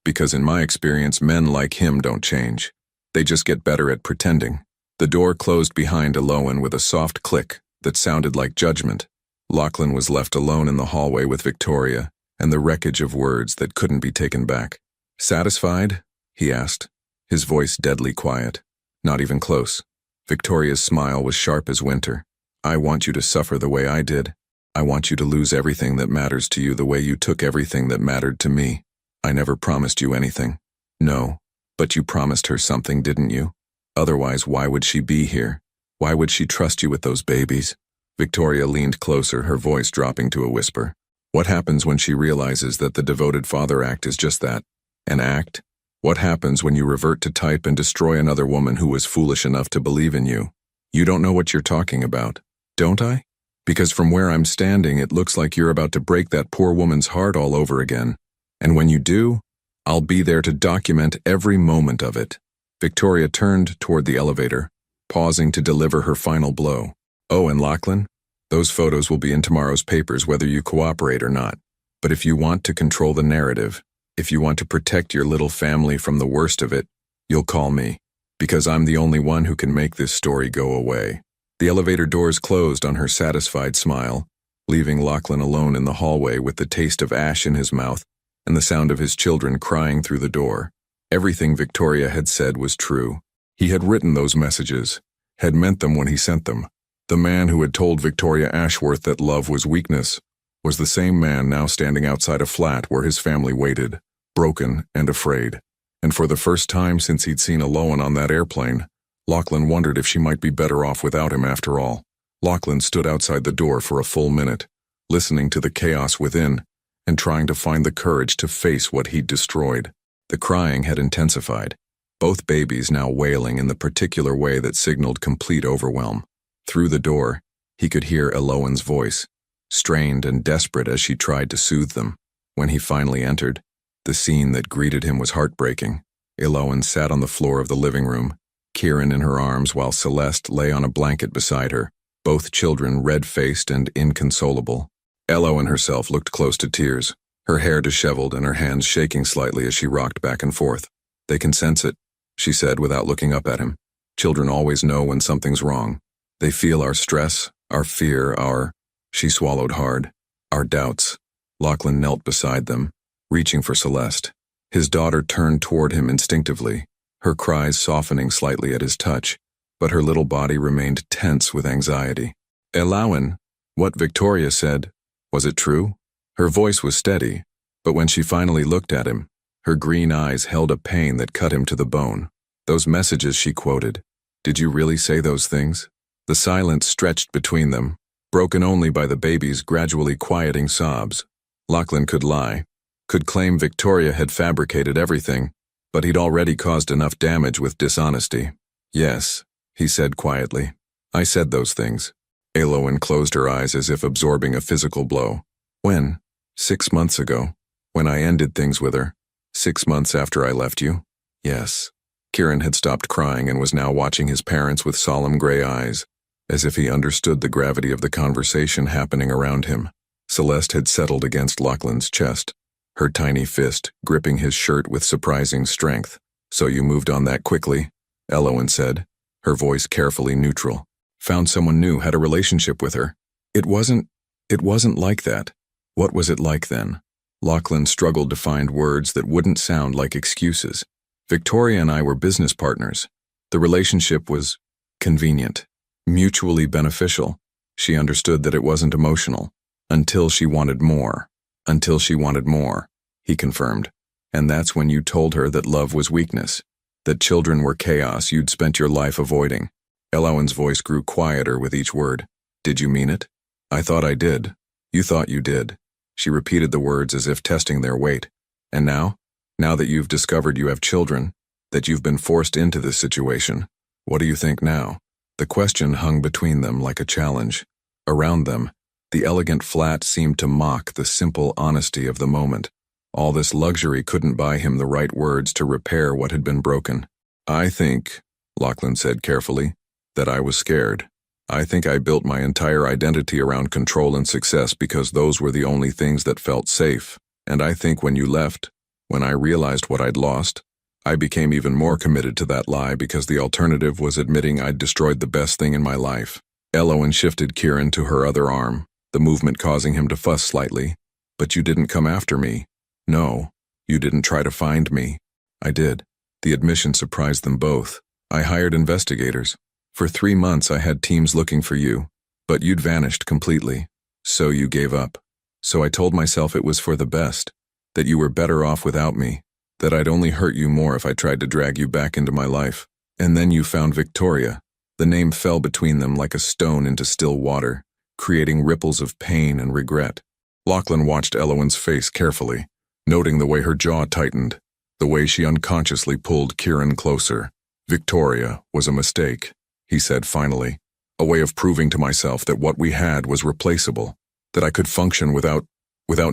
Speaker 1: because in my experience men like him don't change. They just get better at pretending. The door closed behind Elowen with a soft click that sounded like judgment. Lachlan was left alone in the hallway with Victoria and the wreckage of words that couldn't be taken back. Satisfied? He asked, his voice deadly quiet. Not even close. Victoria's smile was sharp as winter. I want you to suffer the way I did. I want you to lose everything that matters to you the way you took everything that mattered to me. I never promised you anything. No. But you promised her something, didn't you? Otherwise, why would she be here? Why would she trust you with those babies? Victoria leaned closer, her voice dropping to a whisper. What happens when she realizes that the devoted father act is just that? An act? What happens when you revert to type and destroy another woman who was foolish enough to believe in you? You don't know what you're talking about, don't I? Because from where I'm standing, it looks like you're about to break that poor woman's heart all over again. And when you do, I'll be there to document every moment of it. Victoria turned toward the elevator, pausing to deliver her final blow. Oh, and Lachlan, those photos will be in tomorrow's papers whether you cooperate or not. But if you want to control the narrative, if you want to protect your little family from the worst of it, you'll call me, because I'm the only one who can make this story go away. The elevator doors closed on her satisfied smile, leaving Lachlan alone in the hallway with the taste of ash in his mouth and the sound of his children crying through the door. Everything Victoria had said was true. He had written those messages, had meant them when he sent them. The man who had told Victoria Ashworth that love was weakness was the same man now standing outside a flat where his family waited, broken and afraid. And for the first time since he'd seen Elowen on that airplane, Lachlan wondered if she might be better off without him after all. Lachlan stood outside the door for a full minute, listening to the chaos within, and trying to find the courage to face what he'd destroyed. The crying had intensified, both babies now wailing in the particular way that signaled complete overwhelm. Through the door, he could hear Elowen's voice. strained and desperate as she tried to soothe them. When he finally entered, the scene that greeted him was heartbreaking. Elowen sat on the floor of the living room, Kieran in her arms while Celeste lay on a blanket beside her, both children red-faced and inconsolable. Elowen herself looked close to tears, her hair disheveled and her hands shaking slightly as she rocked back and forth. "They can sense it," she said without looking up at him. "Children always know when something's wrong. They feel our stress, our fear, She swallowed hard. Our doubts. Lachlan knelt beside them, reaching for Celeste. His daughter turned toward him instinctively, her cries softening slightly at his touch, but her little body remained tense with anxiety. "Elowen, what Victoria said, was it true?" Her voice was steady, but when she finally looked at him, her green eyes held a pain that cut him to the bone. "Those messages she quoted, did you really say those things?" The silence stretched between them, broken only by the baby's gradually quieting sobs. Lachlan could lie, could claim Victoria had fabricated everything, but he'd already caused enough damage with dishonesty. "Yes," he said quietly. "I said those things." Elowen closed her eyes as if absorbing a physical blow. "When? 6 months ago, when I ended things with her. 6 months after I left you?" "Yes." Kieran had stopped crying and was now watching his parents with solemn gray eyes, as if he understood the gravity of the conversation happening around him. Celeste had settled against Lachlan's chest, her tiny fist gripping his shirt with surprising strength. "So you moved on that quickly?" Elowen said, her voice carefully neutral. "Found someone new, had a relationship with her." It wasn't like that." "What was it like then?" Lachlan struggled to find words that wouldn't sound like excuses. "Victoria and I were business partners. The relationship was convenient, mutually beneficial. She understood that it wasn't emotional. Until she wanted more." "Until she wanted more," he confirmed. "And that's when you told her that love was weakness, that children were chaos you'd spent your life avoiding." Elowen's voice grew quieter with each word. "Did you mean it?" "I thought I did. You thought you did." She repeated the words as if testing their weight. "And now? Now that you've discovered you have children, that you've been forced into this situation, what do you think now?" The question hung between them like a challenge. Around them, the elegant flat seemed to mock the simple honesty of the moment. All this luxury couldn't buy him the right words to repair what had been broken. "I think," Lachlan said carefully, "that I was scared. I think I built my entire identity around control and success because those were the only things that felt safe. And I think when you left, when I realized what I'd lost, I became even more committed to that lie because the alternative was admitting I'd destroyed the best thing in my life." Elowen shifted Kieran to her other arm, the movement causing him to fuss slightly. "But you didn't come after me." "No, you didn't try to find me." "I did." The admission surprised them both. "I hired investigators. For 3 months I had teams looking for you, but you'd vanished completely. So you gave up. So I told myself it was for the best, that you were better off without me, that I'd only hurt you more if I tried to drag you back into my life. And then you found Victoria." The name fell between them like a stone into still water, creating ripples of pain and regret. Lachlan watched Elowen's face carefully, noting the way her jaw tightened, the way she unconsciously pulled Kieran closer. "Victoria was a mistake," he said finally, "a way of proving to myself that what we had was replaceable, that I could function without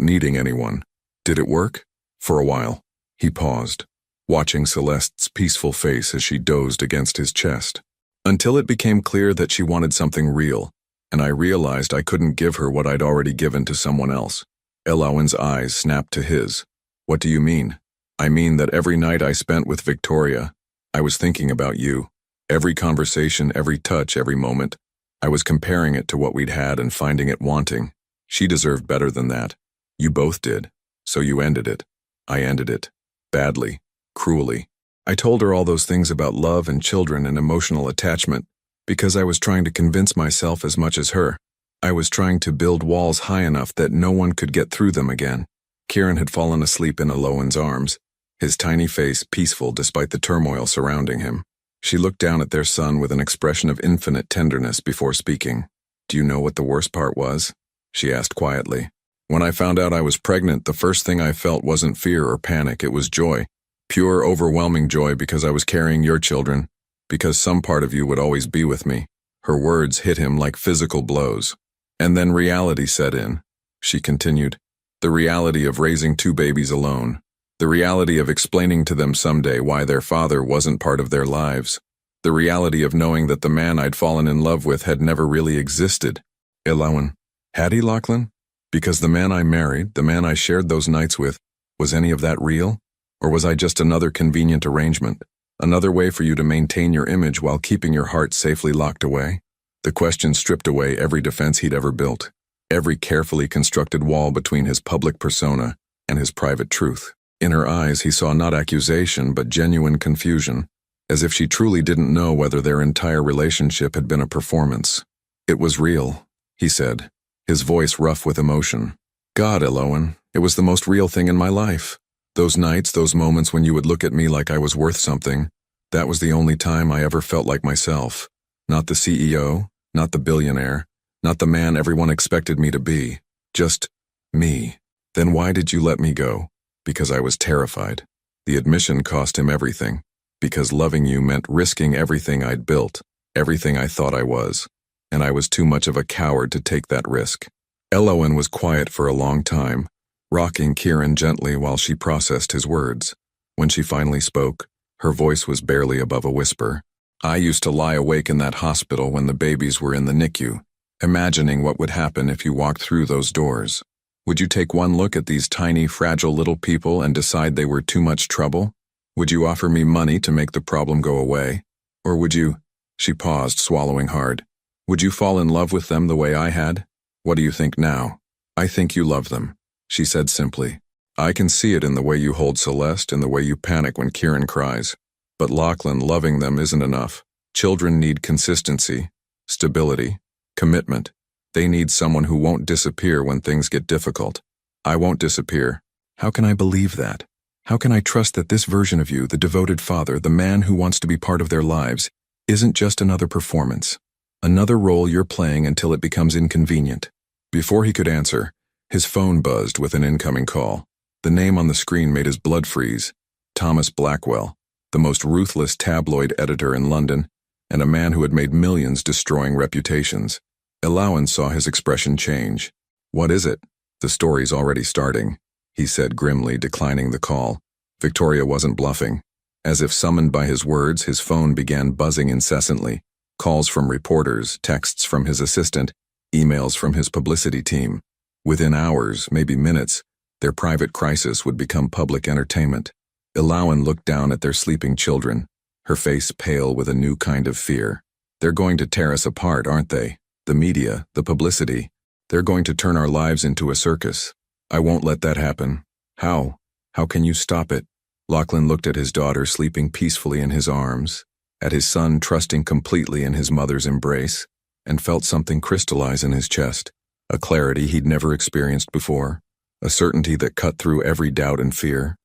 Speaker 1: needing anyone. Did it work?" For a while, he paused, watching Celeste's peaceful face as she dozed against his chest. "Until it became clear that she wanted something real, and I realized I couldn't give her what I'd already given to someone else." Elowen's eyes snapped to his. "What do you mean?" "I mean that every night I spent with Victoria, I was thinking about you. Every conversation, every touch, every moment. I was comparing it to what we'd had and finding it wanting. She deserved better than that. You both did. So you ended it. I ended it. Badly. Cruelly. I told her all those things about love and children and emotional attachment because I was trying to convince myself as much as her. I was trying to build walls high enough that no one could get through them again." Kieran had fallen asleep in Elowen's arms, his tiny face peaceful despite the turmoil surrounding him. She looked down at their son with an expression of infinite tenderness before speaking. "Do you know what the worst part was?" she asked quietly. "When I found out I was pregnant, the first thing I felt wasn't fear or panic, it was joy. Pure, overwhelming joy because I was carrying your children, because some part of you would always be with me." Her words hit him like physical blows. And then reality set in, she continued. The reality of raising 2 babies alone. The reality of explaining to them someday why their father wasn't part of their lives. The reality of knowing that the man I'd fallen in love with had never really existed. Elowen. Had he, Lachlan? Because the man I married, the man I shared those nights with, was any of that real? Or was I just another convenient arrangement? Another way for you to maintain your image while keeping your heart safely locked away? The question stripped away every defense he'd ever built, every carefully constructed wall between his public persona and his private truth. In her eyes he saw not accusation but genuine confusion, as if she truly didn't know whether their entire relationship had been a performance. It was real, he said, his voice rough with emotion. God, Elowen, it was the most real thing in my life. Those nights, those moments when you would look at me like I was worth something, that was the only time I ever felt like myself. Not the CEO, not the billionaire, not the man everyone expected me to be. Just me. Then why did you let me go? Because I was terrified. The admission cost him everything. Because loving you meant risking everything I'd built, everything I thought I was. And I was too much of a coward to take that risk. Elowen was quiet for a long time, rocking Kieran gently while she processed his words. When she finally spoke, her voice was barely above a whisper. I used to lie awake in that hospital when the babies were in the NICU, imagining what would happen if you walked through those doors. Would you take one look at these tiny, fragile little people and decide they were too much trouble? Would you offer me money to make the problem go away? Or would you— She paused, swallowing hard. Would you fall in love with them the way I had? What do you think now? I think you love them, she said simply. I can see it in the way you hold Celeste and the way you panic when Kieran cries. But Lachlan, loving them isn't enough. Children need consistency, stability, commitment. They need someone who won't disappear when things get difficult. I won't disappear. How can I believe that? How can I trust that this version of you, the devoted father, the man who wants to be part of their lives, isn't just another performance? Another role you're playing until it becomes inconvenient. Before he could answer, his phone buzzed with an incoming call. The name on the screen made his blood freeze. Thomas Blackwell, the most ruthless tabloid editor in London, and a man who had made millions destroying reputations. Elowen saw his expression change. What is it? The story's already starting, he said grimly, declining the call. Victoria wasn't bluffing. As if summoned by his words, his phone began buzzing incessantly. Calls from reporters, texts from his assistant, emails from his publicity team. Within hours, maybe minutes, their private crisis would become public entertainment. Elowen looked down at their sleeping children, her face pale with a new kind of fear. They're going to tear us apart, aren't they? The media, the publicity. They're going to turn our lives into a circus. I won't let that happen. How? How can you stop it? Lachlan looked at his daughter sleeping peacefully in his arms, at his son trusting completely in his mother's embrace, and felt something crystallize in his chest, a clarity he'd never experienced before, a certainty that cut through every doubt and fear.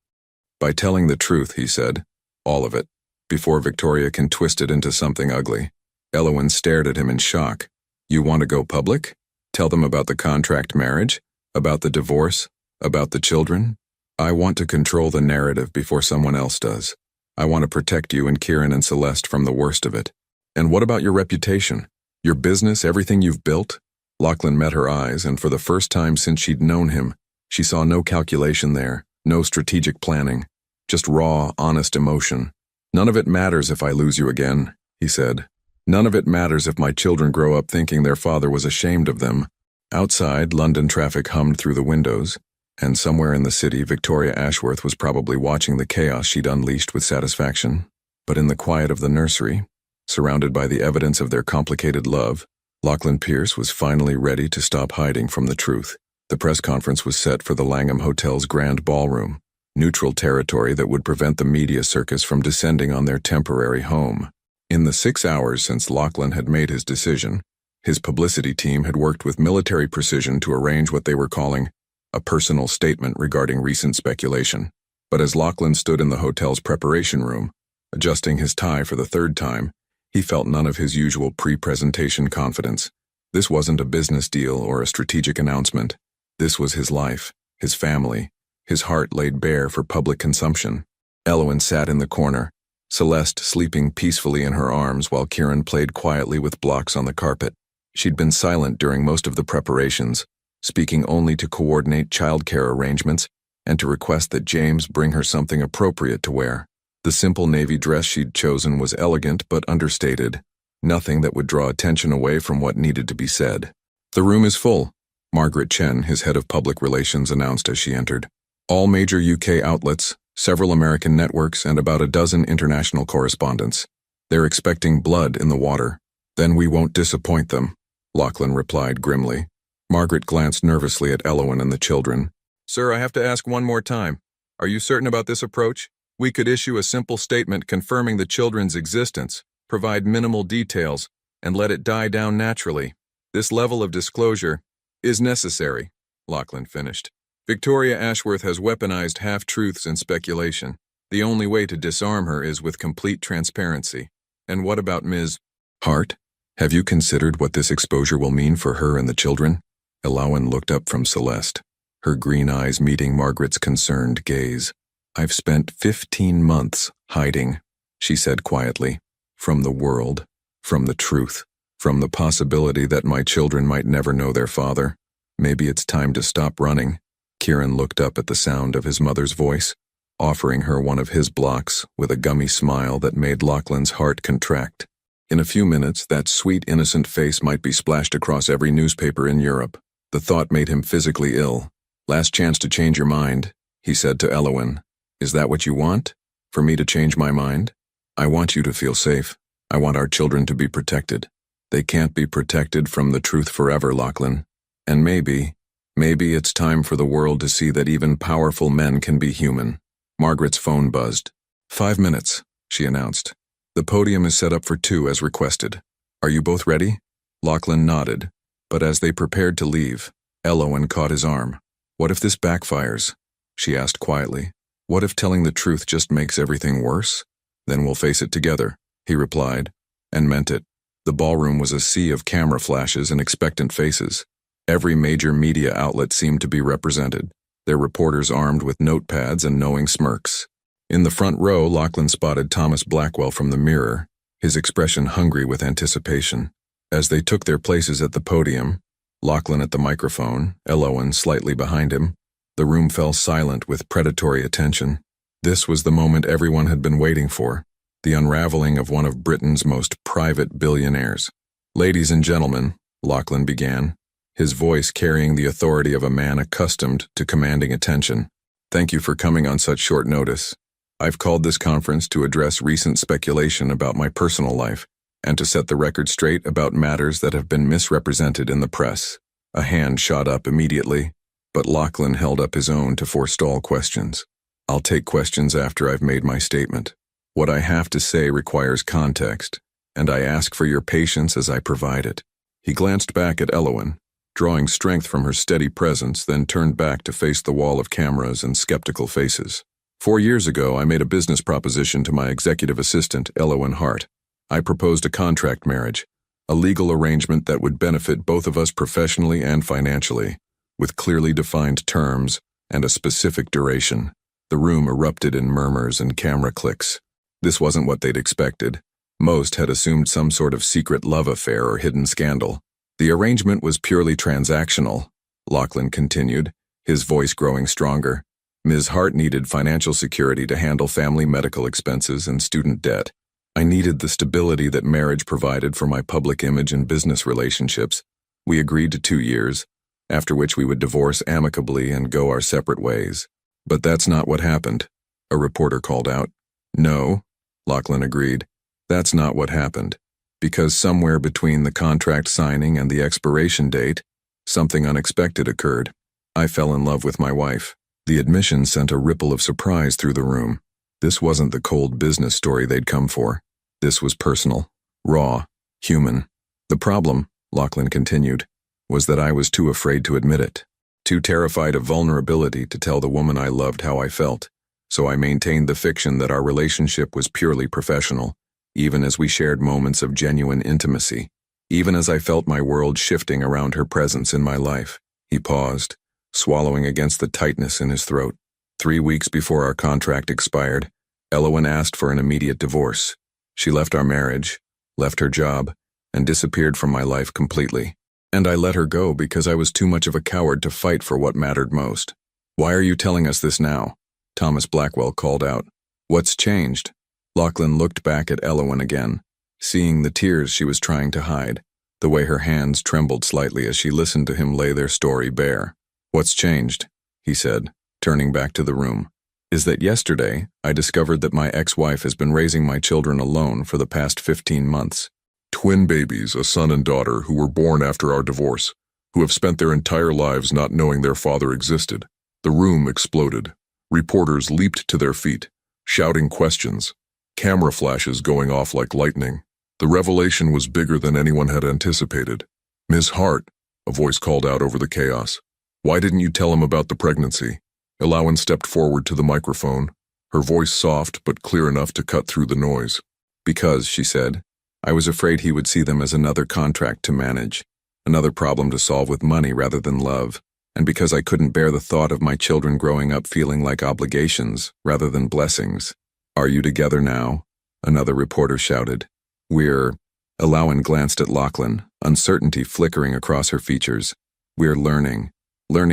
Speaker 1: By telling the truth, he said, all of it, before Victoria can twist it into something ugly. Elowen stared at him in shock. You want to go public? Tell them about the contract marriage? About the divorce? About the children? I want to control the narrative before someone else does. I want to protect you and Kieran and Celeste from the worst of it. And what about your reputation? Your business, everything you've built? Lachlan met her eyes, and for the first time since she'd known him, she saw no calculation there, no strategic planning, just raw, honest emotion. None of it matters if I lose you again, he said. None of it matters if my children grow up thinking their father was ashamed of them. Outside, London traffic hummed through the windows, and somewhere in the city, Victoria Ashworth was probably watching the chaos she'd unleashed with satisfaction. But in the quiet of the nursery, surrounded by the evidence of their complicated love, Lachlan Pierce was finally ready to stop hiding from the truth. The press conference was set for the Langham Hotel's grand ballroom, neutral territory that would prevent the media circus from descending on their temporary home. In the 6 hours since Lachlan had made his decision, his publicity team had worked with military precision to arrange what they were calling a personal statement regarding recent speculation. But as Lachlan stood in the hotel's preparation room, adjusting his tie for the 3rd time, he felt none of his usual pre-presentation confidence. This wasn't a business deal or a strategic announcement. This was his life, his family, his heart laid bare for public consumption. Elowen sat in the corner, Celeste sleeping peacefully in her arms while Kieran played quietly with blocks on the carpet. She'd been silent during most of the preparations, speaking only to coordinate childcare arrangements and to request that James bring her something appropriate to wear. The simple navy dress she'd chosen was elegant but understated, nothing that would draw attention away from what needed to be said. "The room is full," Margaret Chen, his head of public relations, announced as she entered. "All major UK outlets, several American networks, and about a dozen international correspondents. They're expecting blood in the water." "Then we won't disappoint them," Lachlan replied grimly. Margaret glanced nervously at Elowen and the children. "Sir, I have to ask one more time. Are you certain about this approach? We could issue a simple statement confirming the children's existence, provide minimal details, and let it die down naturally. This level of disclosure is necessary," Lachlan finished. "Victoria Ashworth has weaponized half-truths and speculation. The only way to disarm her is with complete transparency. And what about Ms. Hart? Have you considered what this exposure will mean for her and the children?" Elowen looked up from Celeste, her green eyes meeting Margaret's concerned gaze. "I've spent 15 months hiding," she said quietly, "from the world, from the truth, from the possibility that my children might never know their father. Maybe it's time to stop running." Kieran looked up at the sound of his mother's voice, offering her one of his blocks with a gummy smile that made Lachlan's heart contract. In a few minutes, that sweet, innocent face might be splashed across every newspaper in Europe. The thought made him physically ill. "Last chance to change your mind," he said to Elowen. "Is that what you want? For me to change my mind? I want you to feel safe. I want our children to be protected. They can't be protected from the truth forever, Lachlan. And maybe it's time for the world to see that even powerful men can be human." Margaret's phone buzzed. "5 minutes," she announced. "The podium is set up for 2 as requested. Are you both ready?" Lachlan nodded, but as they prepared to leave, Elowen caught his arm. "What if this backfires?" she asked quietly. "What if telling the truth just makes everything worse? Then we'll face it together," he replied, and meant it. The ballroom was a sea of camera flashes and expectant faces. Every major media outlet seemed to be represented, their reporters armed with notepads and knowing smirks. In the front row, Lachlan spotted Thomas Blackwell from the mirror, his expression hungry with anticipation. As they took their places at the podium, Lachlan at the microphone, Elowen slightly behind him, the room fell silent with predatory attention. This was the moment everyone had been waiting for, the unraveling of one of Britain's most private billionaires. "Ladies and gentlemen," Lachlan began, his voice carrying the authority of a man accustomed to commanding attention. "Thank you for coming on such short notice. I've called this conference to address recent speculation about my personal life and to set the record straight about matters that have been misrepresented in the press." A hand shot up immediately, but Lachlan held up his own to forestall questions. "I'll take questions after I've made my statement. What I have to say requires context, and I ask for your patience as I provide it." He glanced back at Elowen, drawing strength from her steady presence, then turned back to face the wall of cameras and skeptical faces. 4 years ago, I made a business proposition to my executive assistant, Elowen Hart. I proposed a contract marriage, a legal arrangement that would benefit both of us professionally and financially, with clearly defined terms and a specific duration. The room erupted in murmurs and camera clicks. This wasn't what they'd expected. Most had assumed some sort of secret love affair or hidden scandal. "The arrangement was purely transactional," Lachlan continued, his voice growing stronger. "Ms. Hart needed financial security to handle family medical expenses and student debt. I needed the stability that marriage provided for my public image and business relationships. We agreed to 2 years, after which we would divorce amicably and go our separate ways. But that's not what happened," a reporter called out. "No," Lachlan agreed, "that's not what happened. Because somewhere between the contract signing and the expiration date, something unexpected occurred. I fell in love with my wife." The admission sent a ripple of surprise through the room. This wasn't the cold business story they'd come for. This was personal, raw, human. "The problem," Lachlan continued, "was that I was too afraid to admit it, too terrified of vulnerability to tell the woman I loved how I felt. So I maintained the fiction that our relationship was purely professional, even as we shared moments of genuine intimacy, even as I felt my world shifting around her presence in my life." He paused, swallowing against the tightness in his throat. 3 weeks before our contract expired, Elowen asked for an immediate divorce. She left our marriage, left her job, and disappeared from my life completely. And I let her go because I was too much of a coward to fight for what mattered most. Why are you telling us this now? Thomas Blackwell called out. What's changed? Lachlan looked back at Elowen again, seeing the tears she was trying to hide, the way her hands trembled slightly as she listened to him lay their story bare. What's changed? He said, turning back to the room. Is that yesterday, I discovered that my ex-wife has been raising my children alone for the past 15 months. Twin babies, a son and daughter, who were born after our divorce, who have spent their entire lives not knowing their father existed. The room exploded. Reporters leaped to their feet, shouting questions, camera flashes going off like lightning. The revelation was bigger than anyone had anticipated. Ms. Hart, a voice called out over the chaos. Why didn't you tell him about the pregnancy? Elowen stepped forward to the microphone, her voice soft but clear enough to cut through the noise. Because, she said, I was afraid he would see them as another contract to manage, another problem to solve with money rather than love, and because I couldn't bear the thought of my children growing up feeling like obligations rather than blessings. Are you together now? Another reporter shouted. We're... Elowen glanced at Lachlan, uncertainty flickering across her features. We're learning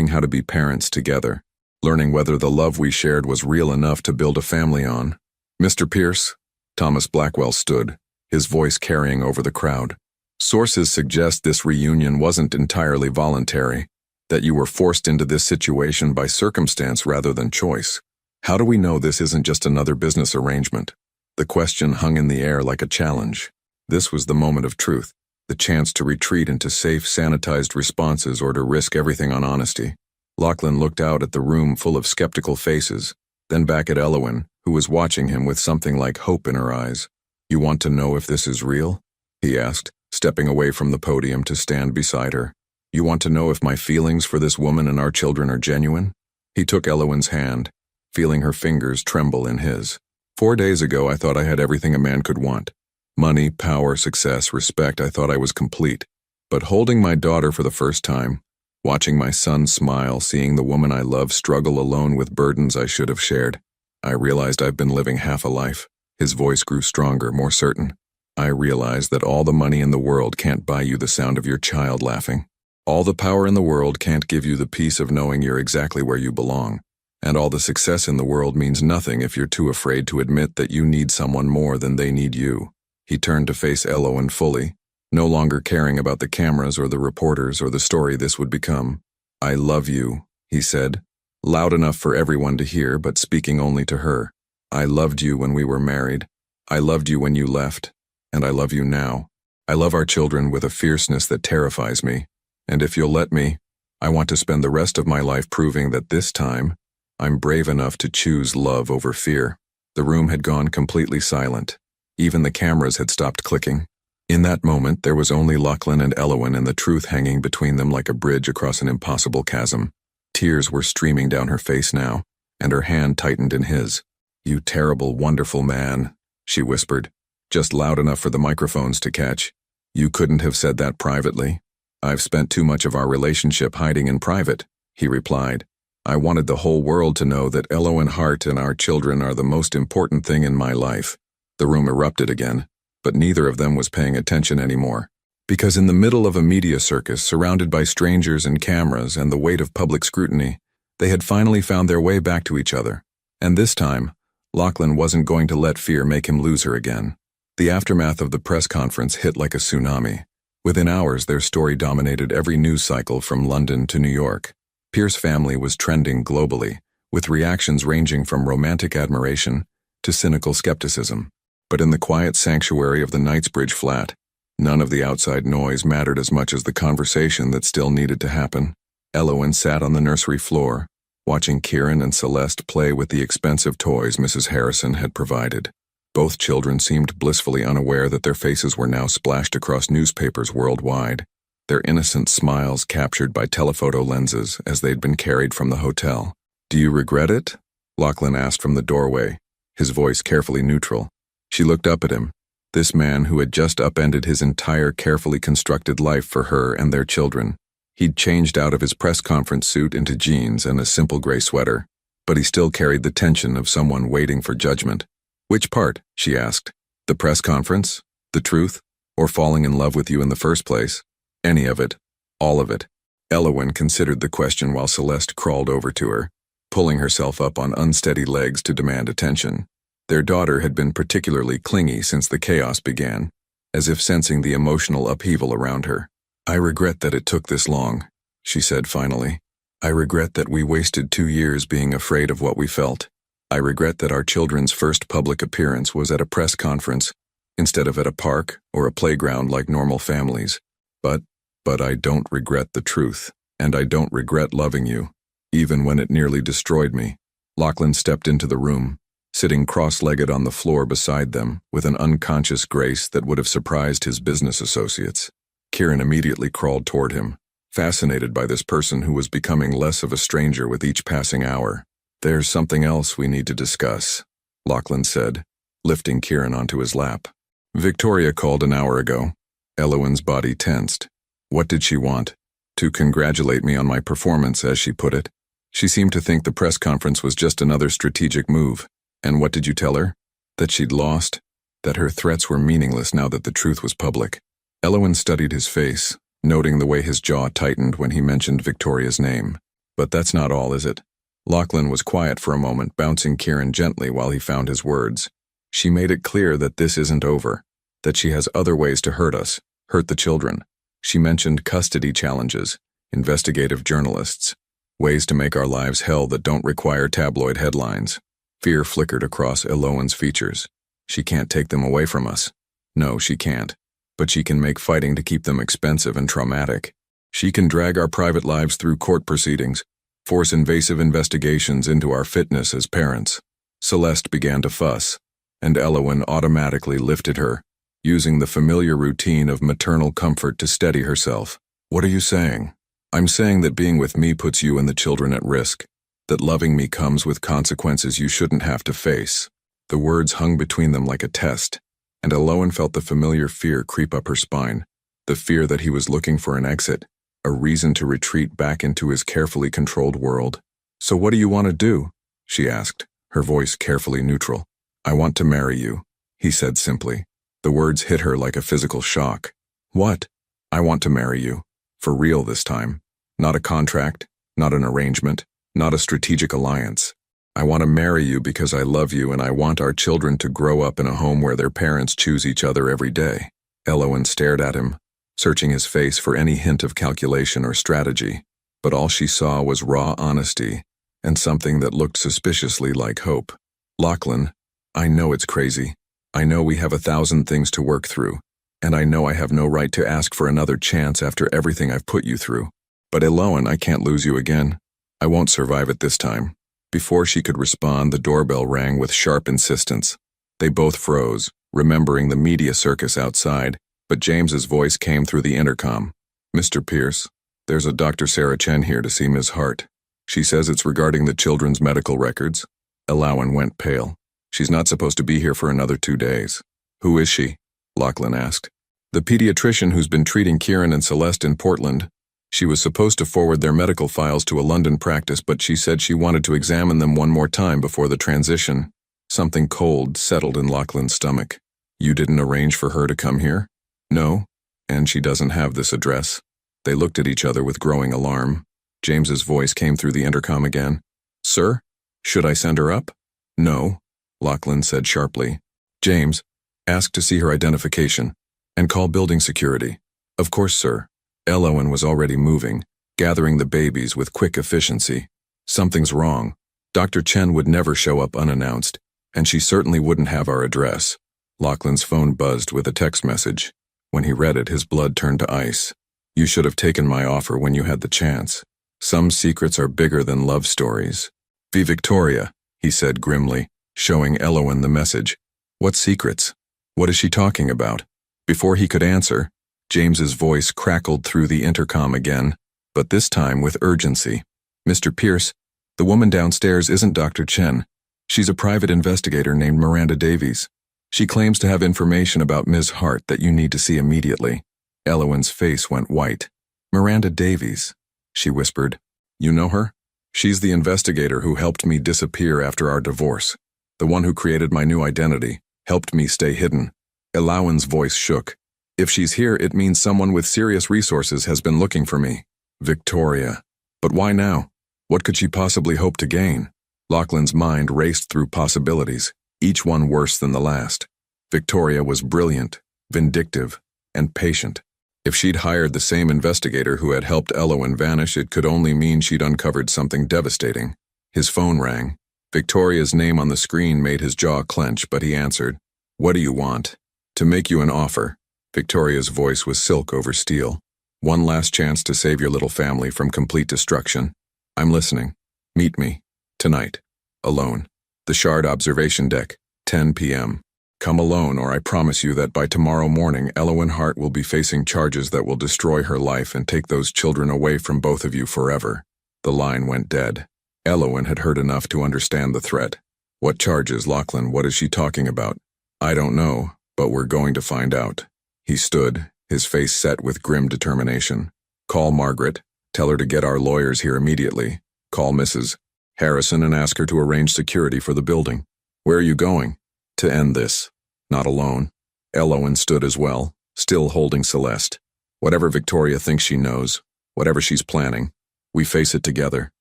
Speaker 1: how to be parents together. Learning whether the love we shared was real enough to build a family on. Mr. Pierce? Thomas Blackwell stood, his voice carrying over the crowd. Sources suggest this reunion wasn't entirely voluntary, that you were forced into this situation by circumstance rather than choice. How do we know this isn't just another business arrangement? The question hung in the air like a challenge. This was the moment of truth, the chance to retreat into safe, sanitized responses or to risk everything on honesty. Lachlan looked out at the room full of skeptical faces, then back at Elowen, who was watching him with something like hope in her eyes. You want to know if this is real? He asked, stepping away from the podium to stand beside her. You want to know if my feelings for this woman and our children are genuine? He took Elowen's hand, feeling her fingers tremble in his. 4 days ago, I thought I had everything a man could want. Money, power, success, respect, I thought I was complete. But holding my daughter for the first time, watching my son smile, seeing the woman I love struggle alone with burdens I should have shared, I realized I've been living half a life. His voice grew stronger, more certain. I realized that all the money in the world can't buy you the sound of your child laughing. All the power in the world can't give you the peace of knowing you're exactly where you belong. And all the success in the world means nothing if you're too afraid to admit that you need someone more than they need you. He turned to face Elowen fully, no longer caring about the cameras or the reporters or the story this would become. I love you, he said, loud enough for everyone to hear but speaking only to her. I loved you when we were married. I loved you when you left. And I love you now. I love our children with a fierceness that terrifies me. And if you'll let me, I want to spend the rest of my life proving that this time, I'm brave enough to choose love over fear. The room had gone completely silent. Even the cameras had stopped clicking. In that moment, there was only Lachlan and Elowen and the truth hanging between them like a bridge across an impossible chasm. Tears were streaming down her face now, and her hand tightened in his. You terrible, wonderful man, she whispered, just loud enough for the microphones to catch. You couldn't have said that privately. I've spent too much of our relationship hiding in private, he replied. I wanted the whole world to know that Elowen Hart and our children are the most important thing in my life. The room erupted again, but neither of them was paying attention anymore. Because in the middle of a media circus, surrounded by strangers and cameras and the weight of public scrutiny, they had finally found their way back to each other. And this time, Lachlan wasn't going to let fear make him lose her again. The aftermath of the press conference hit like a tsunami. Within hours, their story dominated every news cycle from London to New York. Pierce's family was trending globally, with reactions ranging from romantic admiration to cynical skepticism. But in the quiet sanctuary of the Knightsbridge flat, none of the outside noise mattered as much as the conversation that still needed to happen. Elowen sat on the nursery floor, watching Kieran and Celeste play with the expensive toys Mrs. Harrison had provided. Both children seemed blissfully unaware that their faces were now splashed across newspapers worldwide, their innocent smiles captured by telephoto lenses as they'd been carried from the hotel. Do you regret it? Lachlan asked from the doorway, his voice carefully neutral. She looked up at him, this man who had just upended his entire carefully constructed life for her and their children. He'd changed out of his press conference suit into jeans and a simple gray sweater, but he still carried the tension of someone waiting for judgment. Which part? She asked. The press conference? The truth? Or falling in love with you in the first place? Any of it. All of it. Elowen considered the question while Celeste crawled over to her, pulling herself up on unsteady legs to demand attention. Their daughter had been particularly clingy since the chaos began, as if sensing the emotional upheaval around her. I regret that it took this long, she said finally. I regret that we wasted 2 years being afraid of what we felt. I regret that our children's first public appearance was at a press conference, instead of at a park or a playground like normal families. But I don't regret the truth, and I don't regret loving you, even when it nearly destroyed me. Lachlan stepped into the room, sitting cross-legged on the floor beside them with an unconscious grace that would have surprised his business associates. Kieran immediately crawled toward him, fascinated by this person who was becoming less of a stranger with each passing hour. There's something else we need to discuss, Lachlan said, lifting Kieran onto his lap. Victoria called an hour ago. Elowen's body tensed. What did she want? To congratulate me on my performance, as she put it. She seemed to think the press conference was just another strategic move. And what did you tell her? That she'd lost? That her threats were meaningless now that the truth was public? Elowen studied his face, noting the way his jaw tightened when he mentioned Victoria's name. But that's not all, is it? Lachlan was quiet for a moment, bouncing Kieran gently while he found his words. She made it clear that this isn't over, that she has other ways to hurt us, hurt the children. She mentioned custody challenges, investigative journalists, ways to make our lives hell that don't require tabloid headlines. Fear flickered across Elowen's features. She can't take them away from us. No, she can't. But she can make fighting to keep them expensive and traumatic. She can drag our private lives through court proceedings, force invasive investigations into our fitness as parents. Celeste began to fuss, and Elowen automatically lifted her, using the familiar routine of maternal comfort to steady herself. What are you saying? I'm saying that being with me puts you and the children at risk, that loving me comes with consequences you shouldn't have to face. The words hung between them like a test, and Elowen felt the familiar fear creep up her spine, the fear that he was looking for an exit, a reason to retreat back into his carefully controlled world. So what do you want to do? She asked, her voice carefully neutral. I want to marry you, he said simply. The words hit her like a physical shock. What? I want to marry you. For real this time. Not a contract, not an arrangement, not a strategic alliance. I want to marry you because I love you and I want our children to grow up in a home where their parents choose each other every day. Elowen stared at him, searching his face for any hint of calculation or strategy, but all she saw was raw honesty and something that looked suspiciously like hope. Lachlan, I know it's crazy. I know we have 1,000 things to work through, and I know I have no right to ask for another chance after everything I've put you through. But Elowen, I can't lose you again. I won't survive it this time. Before she could respond, the doorbell rang with sharp insistence. They both froze, remembering the media circus outside, but James's voice came through the intercom. Mr. Pierce, there's a Dr. Sarah Chen here to see Ms. Hart. She says it's regarding the children's medical records. Elowen went pale. She's not supposed to be here for another 2 days. Who is she? Lachlan asked. The pediatrician who's been treating Kieran and Celeste in Portland. She was supposed to forward their medical files to a London practice, but she said she wanted to examine them one more time before the transition. Something cold settled in Lachlan's stomach. You didn't arrange for her to come here? No, and she doesn't have this address. They looked at each other with growing alarm. James's voice came through the intercom again. Sir, should I send her up? No, Lachlan said sharply. James, ask to see her identification, and call building security. Of course, sir. Elowen was already moving, gathering the babies with quick efficiency. Something's wrong. Dr. Chen would never show up unannounced, and she certainly wouldn't have our address. Lachlan's phone buzzed with a text message. When he read it, his blood turned to ice. You should have taken my offer when you had the chance. Some secrets are bigger than love stories. Be Victoria, he said grimly, showing Elowen the message. What secrets? What is she talking about? Before he could answer, James's voice crackled through the intercom again, but this time with urgency. Mr. Pierce, the woman downstairs isn't Dr. Chen. She's a private investigator named Miranda Davies. She claims to have information about Ms. Hart that you need to see immediately. Elowen's face went white. Miranda Davies, she whispered. You know her? She's the investigator who helped me disappear after our divorce. The one who created my new identity, helped me stay hidden. Elowen's voice shook. If she's here, it means someone with serious resources has been looking for me. Victoria. But why now? What could she possibly hope to gain? Lachlan's mind raced through possibilities, each one worse than the last. Victoria was brilliant, vindictive, and patient. If she'd hired the same investigator who had helped Elowen vanish, it could only mean she'd uncovered something devastating. His phone rang. Victoria's name on the screen made his jaw clench, but he answered. "What do you want?" "To make you an offer." Victoria's voice was silk over steel. "One last chance to save your little family from complete destruction. I'm listening. Meet me. Tonight. Alone. The Shard observation deck. 10 p.m. Come alone, or I promise you that by tomorrow morning, Elowen Hart will be facing charges that will destroy her life and take those children away from both of you forever." The line went dead. Elowen had heard enough to understand the threat. "What charges, Lachlan? What is she talking about?" "I don't know, but we're going to find out." He stood, his face set with grim determination. "Call Margaret. Tell her to get our lawyers here immediately. Call Mrs. Harrison and ask her to arrange security for the building." "Where are you going?" "To end this." "Not alone." Elowen stood as well, still holding Celeste. "Whatever Victoria thinks she knows, whatever she's planning, we face it together.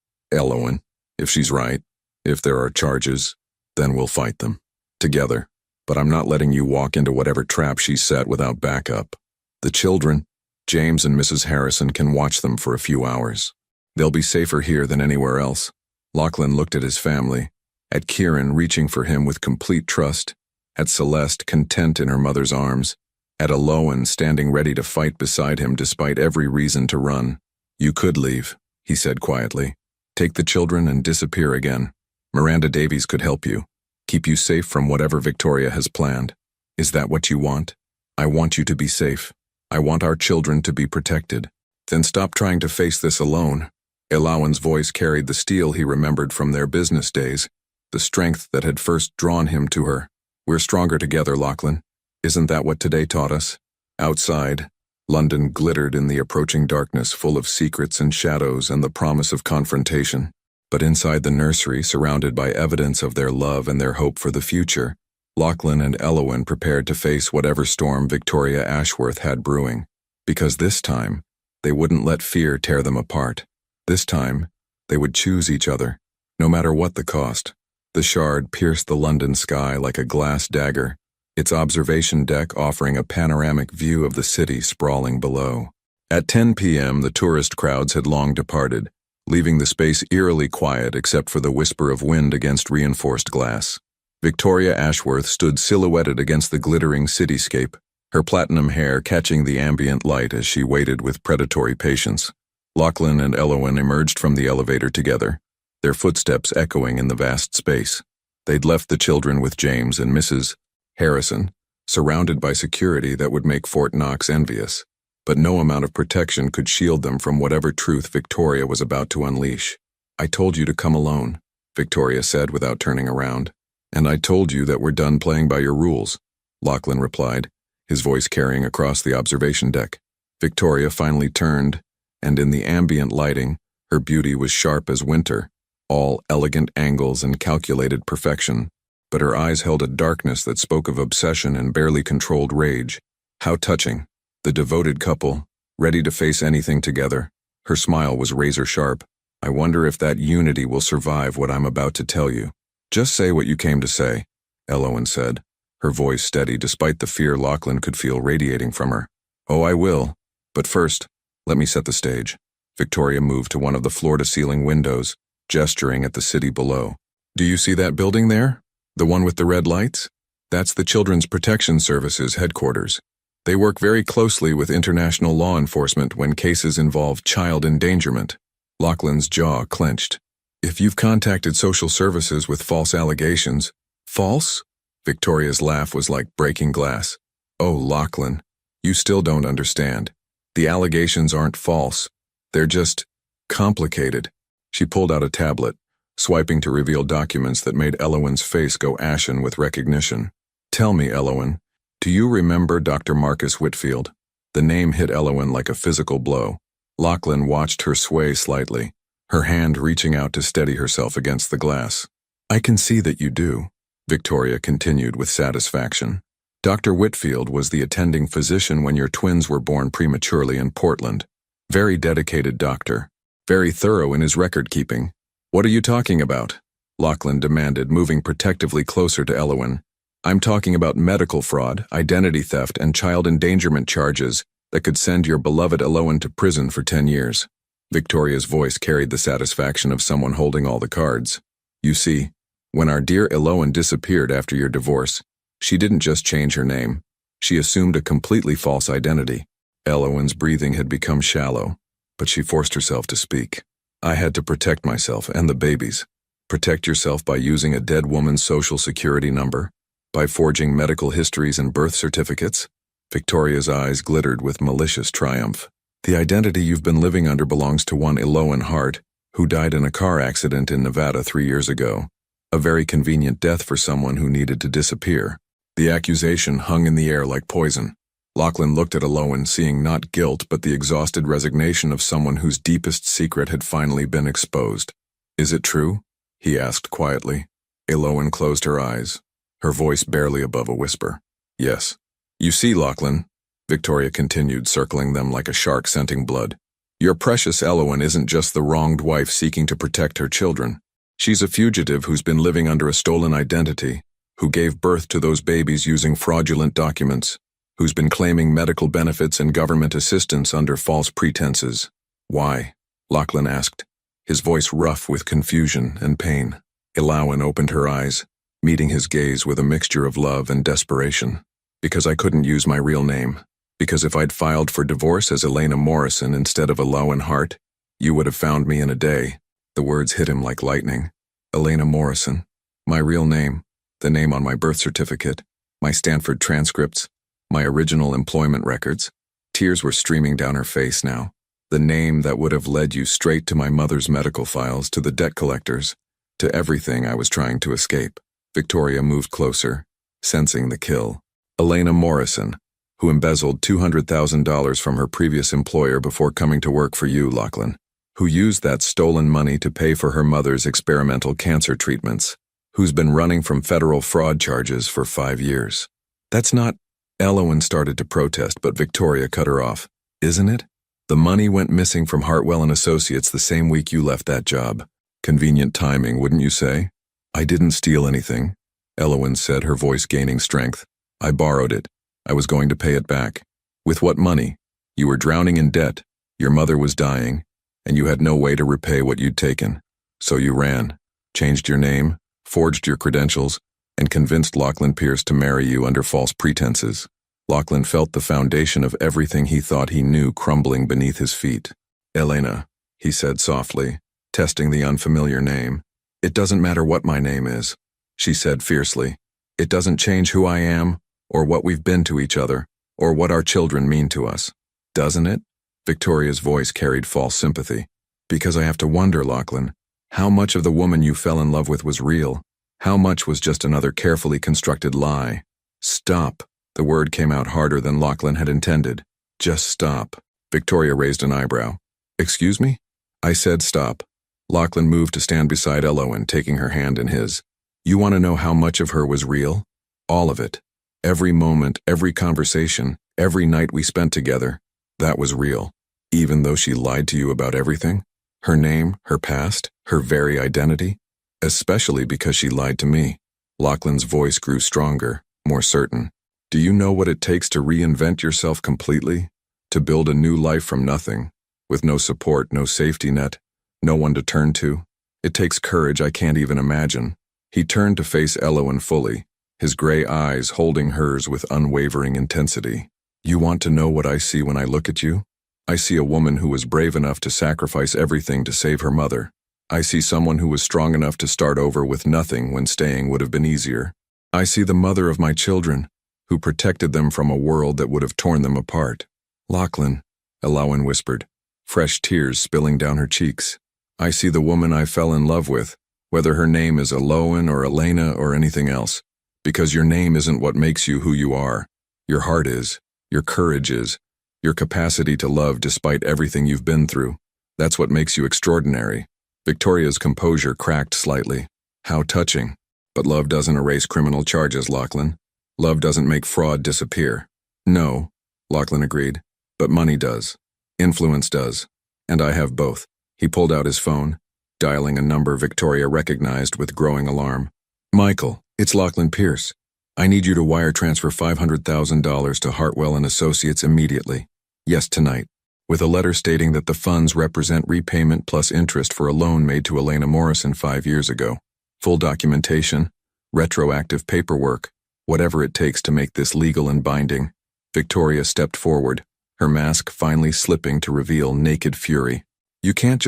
Speaker 1: Elowen, if she's right, if there are charges, then we'll fight them. Together. But I'm not letting you walk into whatever trap she's set without backup. The children, James and Mrs. Harrison, can watch them for a few hours. They'll be safer here than anywhere else." Lachlan looked at his family, at Kieran reaching for him with complete trust, at Celeste content in her mother's arms, at Elowen standing ready to fight beside him despite every reason to run. "You could leave," he said quietly. "Take the children and disappear again. Miranda Davies could help you, keep you safe from whatever Victoria has planned. Is that what you want? I want you to be safe. I want our children to be protected. Then stop trying to face this alone." Elowen's voice carried the steel he remembered from their business days, the strength that had first drawn him to her. "We're stronger together, Lachlan. Isn't that what today taught us?" Outside, London glittered in the approaching darkness, full of secrets and shadows and the promise of confrontation. But inside the nursery, surrounded by evidence of their love and their hope for the future, Lachlan and Elowen prepared to face whatever storm Victoria Ashworth had brewing. Because this time, they wouldn't let fear tear them apart. This time, they would choose each other, no matter what the cost. The Shard pierced the London sky like a glass dagger, its observation deck offering a panoramic view of the city sprawling below. At 10 p.m., the tourist crowds had long departed, leaving the space eerily quiet except for the whisper of wind against reinforced glass. Victoria Ashworth stood silhouetted against the glittering cityscape, her platinum hair catching the ambient light as she waited with predatory patience. Lachlan and Elowen emerged from the elevator together, their footsteps echoing in the vast space. They'd left the children with James and Mrs. Harrison, surrounded by security that would make Fort Knox envious. But no amount of protection could shield them from whatever truth Victoria was about to unleash. "I told you to come alone," Victoria said without turning around. "And I told you that we're done playing by your rules," Lachlan replied, his voice carrying across the observation deck. Victoria finally turned, and in the ambient lighting, her beauty was sharp as winter, all elegant angles and calculated perfection. But her eyes held a darkness that spoke of obsession and barely controlled rage. How touching. The devoted couple, ready to face anything together. Her smile was razor-sharp. "I wonder if that unity will survive what I'm about to tell you." "Just say what you came to say," Elowen said, her voice steady despite the fear Lachlan could feel radiating from her. "Oh, I will. But first, let me set the stage." Victoria moved to one of the floor-to-ceiling windows, gesturing at the city below. "Do you see that building there? The one with the red lights? That's the Children's Protection Service's headquarters. They work very closely with international law enforcement when cases involve child endangerment." Lachlan's jaw clenched. "If you've contacted social services with false allegations..." "False?" Victoria's laugh was like breaking glass. "Oh, Lachlan, you still don't understand. The allegations aren't false. They're just complicated." She pulled out a tablet, swiping to reveal documents that made Elowen's face go ashen with recognition. "Tell me, Elowen, do you remember Dr. Marcus Whitfield?" The name hit Elowen like a physical blow. Lachlan watched her sway slightly, her hand reaching out to steady herself against the glass. "I can see that you do," Victoria continued with satisfaction. Dr. Whitfield was the attending physician when your twins were born prematurely in Portland. Very dedicated doctor. Very thorough in his record-keeping. What are you talking about? Lachlan demanded, moving protectively closer to Elowen. I'm talking about medical fraud, identity theft, and child endangerment charges that could send your beloved Elowen to prison for 10 years. Victoria's voice carried the satisfaction of someone holding all the cards. You see, when our dear Elowen disappeared after your divorce, she didn't just change her name. She assumed a completely false identity. Elowen's breathing had become shallow, but she forced herself to speak. I had to protect myself and the babies. Protect yourself by using a dead woman's social security number, by forging medical histories and birth certificates. Victoria's eyes glittered with malicious triumph. The identity you've been living under belongs to one Elowen Hart, who died in a car accident in Nevada 3 years ago. A very convenient death for someone who needed to disappear. The accusation hung in the air like poison. Lachlan looked at Elowen, seeing not guilt but the exhausted resignation of someone whose deepest secret had finally been exposed. Is it true? He asked quietly. Elowen closed her eyes, her voice barely above a whisper. Yes. You see, Lachlan, Victoria continued, circling them like a shark scenting blood. Your precious Elowen isn't just the wronged wife seeking to protect her children. She's a fugitive who's been living under a stolen identity, who gave birth to those babies using fraudulent documents, who's been claiming medical benefits and government assistance under false pretenses. Why? Lachlan asked, his voice rough with confusion and pain. Elowen opened her eyes, meeting his gaze with a mixture of love and desperation. Because I couldn't use my real name. Because if I'd filed for divorce as Elena Morrison instead of Elowen Hart, you would have found me in a day. The words hit him like lightning. Elena Morrison. My real name. The name on my birth certificate. My Stanford transcripts. My original employment records. Tears were streaming down her face now. The name that would have led you straight to my mother's medical files, to the debt collectors, to everything I was trying to escape. Victoria moved closer, sensing the kill. Elena Morrison, who embezzled $200,000 from her previous employer before coming to work for you, Lachlan, who used that stolen money to pay for her mother's experimental cancer treatments, who's been running from federal fraud charges for 5 years. That's not... Elowen started to protest, but Victoria cut her off. Isn't it? The money went missing from Hartwell and Associates the same week you left that job. Convenient timing, wouldn't you say? I didn't steal anything, Elowen said, her voice gaining strength. I borrowed it. I was going to pay it back. With what money? You were drowning in debt, your mother was dying, and you had no way to repay what you'd taken. So you ran, changed your name, forged your credentials, and convinced Lachlan Pierce to marry you under false pretenses. Lachlan felt the foundation of everything he thought he knew crumbling beneath his feet. Elena, he said softly, testing the unfamiliar name. It doesn't matter what my name is, she said fiercely. It doesn't change who I am, or what we've been to each other, or what our children mean to us. Doesn't it? Victoria's voice carried false sympathy. Because I have to wonder, Lachlan, how much of the woman you fell in love with was real? How much was just another carefully constructed lie? Stop. The word came out harder than Lachlan had intended. Just stop. Victoria raised an eyebrow. Excuse me? I said stop. Lachlan moved to stand beside Elowen, taking her hand in his. You want to know how much of her was real? All of it. Every moment, every conversation, every night we spent together, that was real. Even though she lied to you about everything? Her name, her past, her very identity? Especially because she lied to me. Lachlan's voice grew stronger, more certain. Do you know what it takes to reinvent yourself completely? To build a new life from nothing, with no support, no safety net, no one to turn to? It takes courage I can't even imagine. He turned to face Elowen fully, his gray eyes holding hers with unwavering intensity. You want to know what I see when I look at you? I see a woman who was brave enough to sacrifice everything to save her mother. I see someone who was strong enough to start over with nothing when staying would have been easier. I see the mother of my children, who protected them from a world that would have torn them apart. Lachlan, Elowen whispered, fresh tears spilling down her cheeks. I see the woman I fell in love with, whether her name is Elowen or Elena or anything else. Because your name isn't what makes you who you are. Your heart is, your courage is, your capacity to love despite everything you've been through. That's what makes you extraordinary. Victoria's composure cracked slightly. How touching. But love doesn't erase criminal charges, Lachlan. Love doesn't make fraud disappear. No, Lachlan agreed, but money does. Influence does. And I have both. He pulled out his phone, dialing a number Victoria recognized with growing alarm. Michael, it's Lachlan Pierce. I need you to wire transfer $500,000 to Hartwell & Associates immediately. Yes, tonight. With a letter stating that the funds represent repayment plus interest for a loan made to Elena Morrison 5 years ago. Full documentation, retroactive paperwork, whatever it takes to make this legal and binding. Victoria stepped forward, her mask finally slipping to reveal naked fury. You can't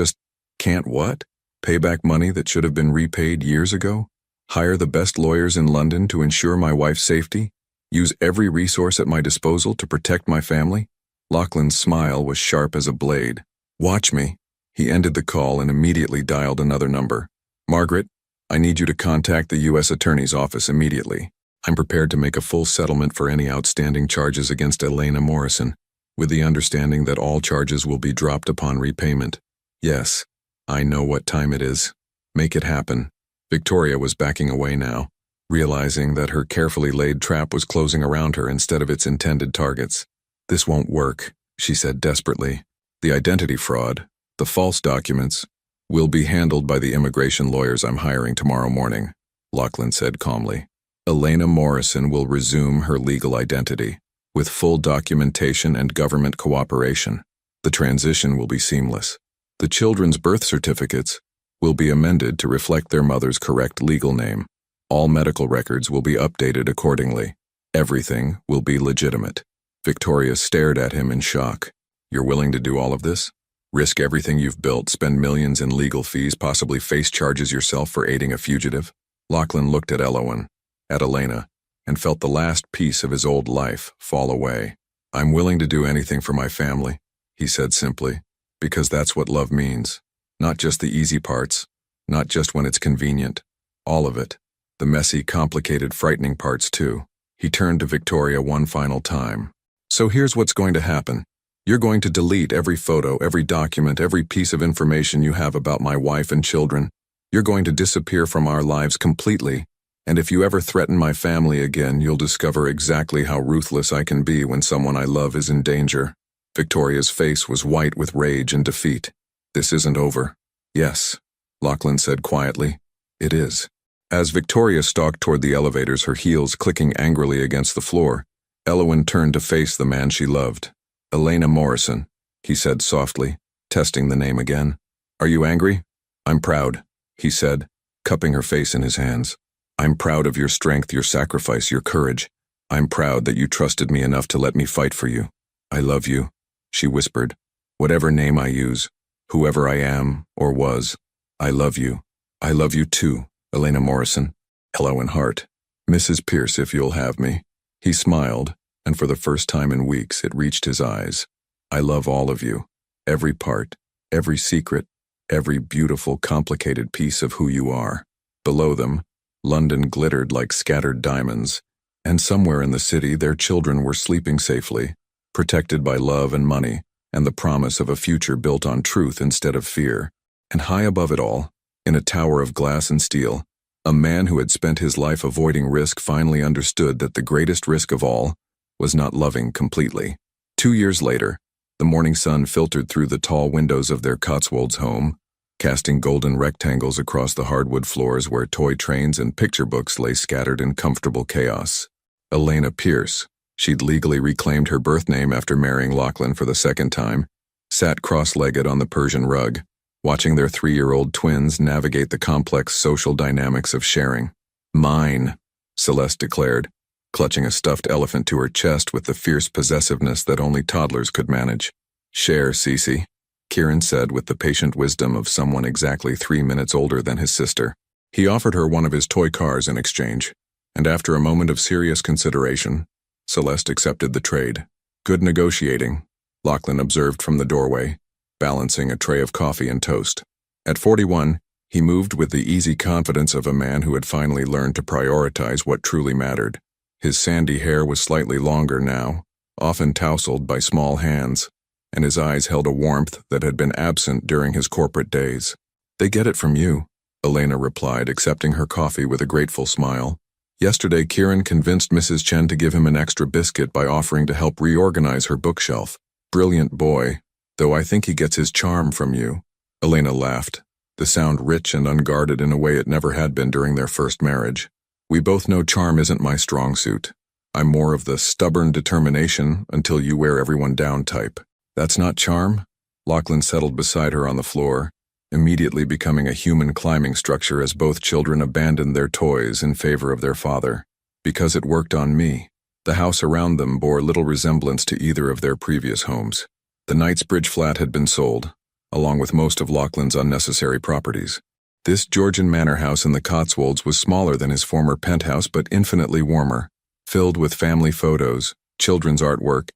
Speaker 1: what? Pay back money that should have been repaid years ago? Hire the best lawyers in London to ensure my wife's safety? Use every resource at my disposal to protect my family? Lachlan's smile was sharp as a blade. Watch me. He ended the call and immediately dialed another number. Margaret, I need you to contact the U.S. Attorney's Office immediately. I'm prepared to make a full settlement for any outstanding charges against Elena Morrison, with the understanding that all charges will be dropped upon repayment. Yes, I know what time it is. Make it happen. Victoria was backing away now, realizing that her carefully laid trap was closing around her instead of its intended targets. This won't work, she said desperately. The identity fraud, the false documents, will be handled by the immigration lawyers I'm hiring tomorrow morning, Lachlan said calmly. Elena Morrison will resume her legal identity, with full documentation and government cooperation. The transition will be seamless. The children's birth certificates will be amended to reflect their mother's correct legal name. All medical records will be updated accordingly. Everything will be legitimate. Victoria stared at him in shock. You're willing to do all of this? Risk everything you've built, spend millions in legal fees, possibly face charges yourself for aiding a fugitive? Lachlan looked at at Elena, and felt the last piece of his old life fall away. I'm willing to do anything for my family, he said simply, because that's what love means. Not just the easy parts, not just when it's convenient. All of it. The messy, complicated, frightening parts too. He turned to Victoria one final time. So here's what's going to happen. You're going to delete every photo, every document, every piece of information you have about my wife and children. You're going to disappear from our lives completely, and if you ever threaten my family again, you'll discover exactly how ruthless I can be when someone I love is in danger. Victoria's face was white with rage and defeat. This isn't over. Yes, Lachlan said quietly. It is. As Victoria stalked toward the elevators, her heels clicking angrily against the floor, Elowyn turned to face the man she loved. Elena Morrison, he said softly, testing the name again. Are you angry? I'm proud, he said, cupping her face in his hands. I'm proud of your strength, your sacrifice, your courage. I'm proud that you trusted me enough to let me fight for you. I love you, she whispered. Whatever name I use, whoever I am or was, I love you. I love you too, Elena Morrison. Elowyn Hart. Mrs. Pierce, if you'll have me. He smiled, and for the first time in weeks it reached his eyes. I love all of you. Every part, every secret, every beautiful, complicated piece of who you are. Below them, London glittered like scattered diamonds, and somewhere in the city their children were sleeping safely, protected by love and money, and the promise of a future built on truth instead of fear. And high above it all, in a tower of glass and steel, a man who had spent his life avoiding risk finally understood that the greatest risk of all was not loving completely. 2 years later, the morning sun filtered through the tall windows of their Cotswolds home, casting golden rectangles across the hardwood floors where toy trains and picture books lay scattered in comfortable chaos. Elena Pierce, she'd legally reclaimed her birth name after marrying Lachlan for the second time, sat cross-legged on the Persian rug, watching their 3-year-old twins navigate the complex social dynamics of sharing. Mine, Celeste declared, clutching a stuffed elephant to her chest with the fierce possessiveness that only toddlers could manage. Share, Cece, Kieran said with the patient wisdom of someone exactly 3 minutes older than his sister. He offered her one of his toy cars in exchange, and after a moment of serious consideration, Celeste accepted the trade. Good negotiating, Lachlan observed from the doorway, balancing a tray of coffee and toast. At 41, he moved with the easy confidence of a man who had finally learned to prioritize what truly mattered. His sandy hair was slightly longer now, often tousled by small hands, and his eyes held a warmth that had been absent during his corporate days. They get it from you, Elena replied, accepting her coffee with a grateful smile. Yesterday, Kieran convinced Mrs. Chen to give him an extra biscuit by offering to help reorganize her bookshelf. Brilliant boy, though I think he gets his charm from you. Elena laughed, the sound rich and unguarded in a way it never had been during their first marriage. We both know charm isn't my strong suit. I'm more of the stubborn determination until you wear everyone down type. That's not charm? Lachlan settled beside her on the floor, immediately becoming a human climbing structure as both children abandoned their toys in favor of their father. Because it worked on me. The house around them bore little resemblance to either of their previous homes. The Knightsbridge flat had been sold, along with most of Lachlan's unnecessary properties. This Georgian manor house in the Cotswolds was smaller than his former penthouse but infinitely warmer, filled with family photos, children's artwork,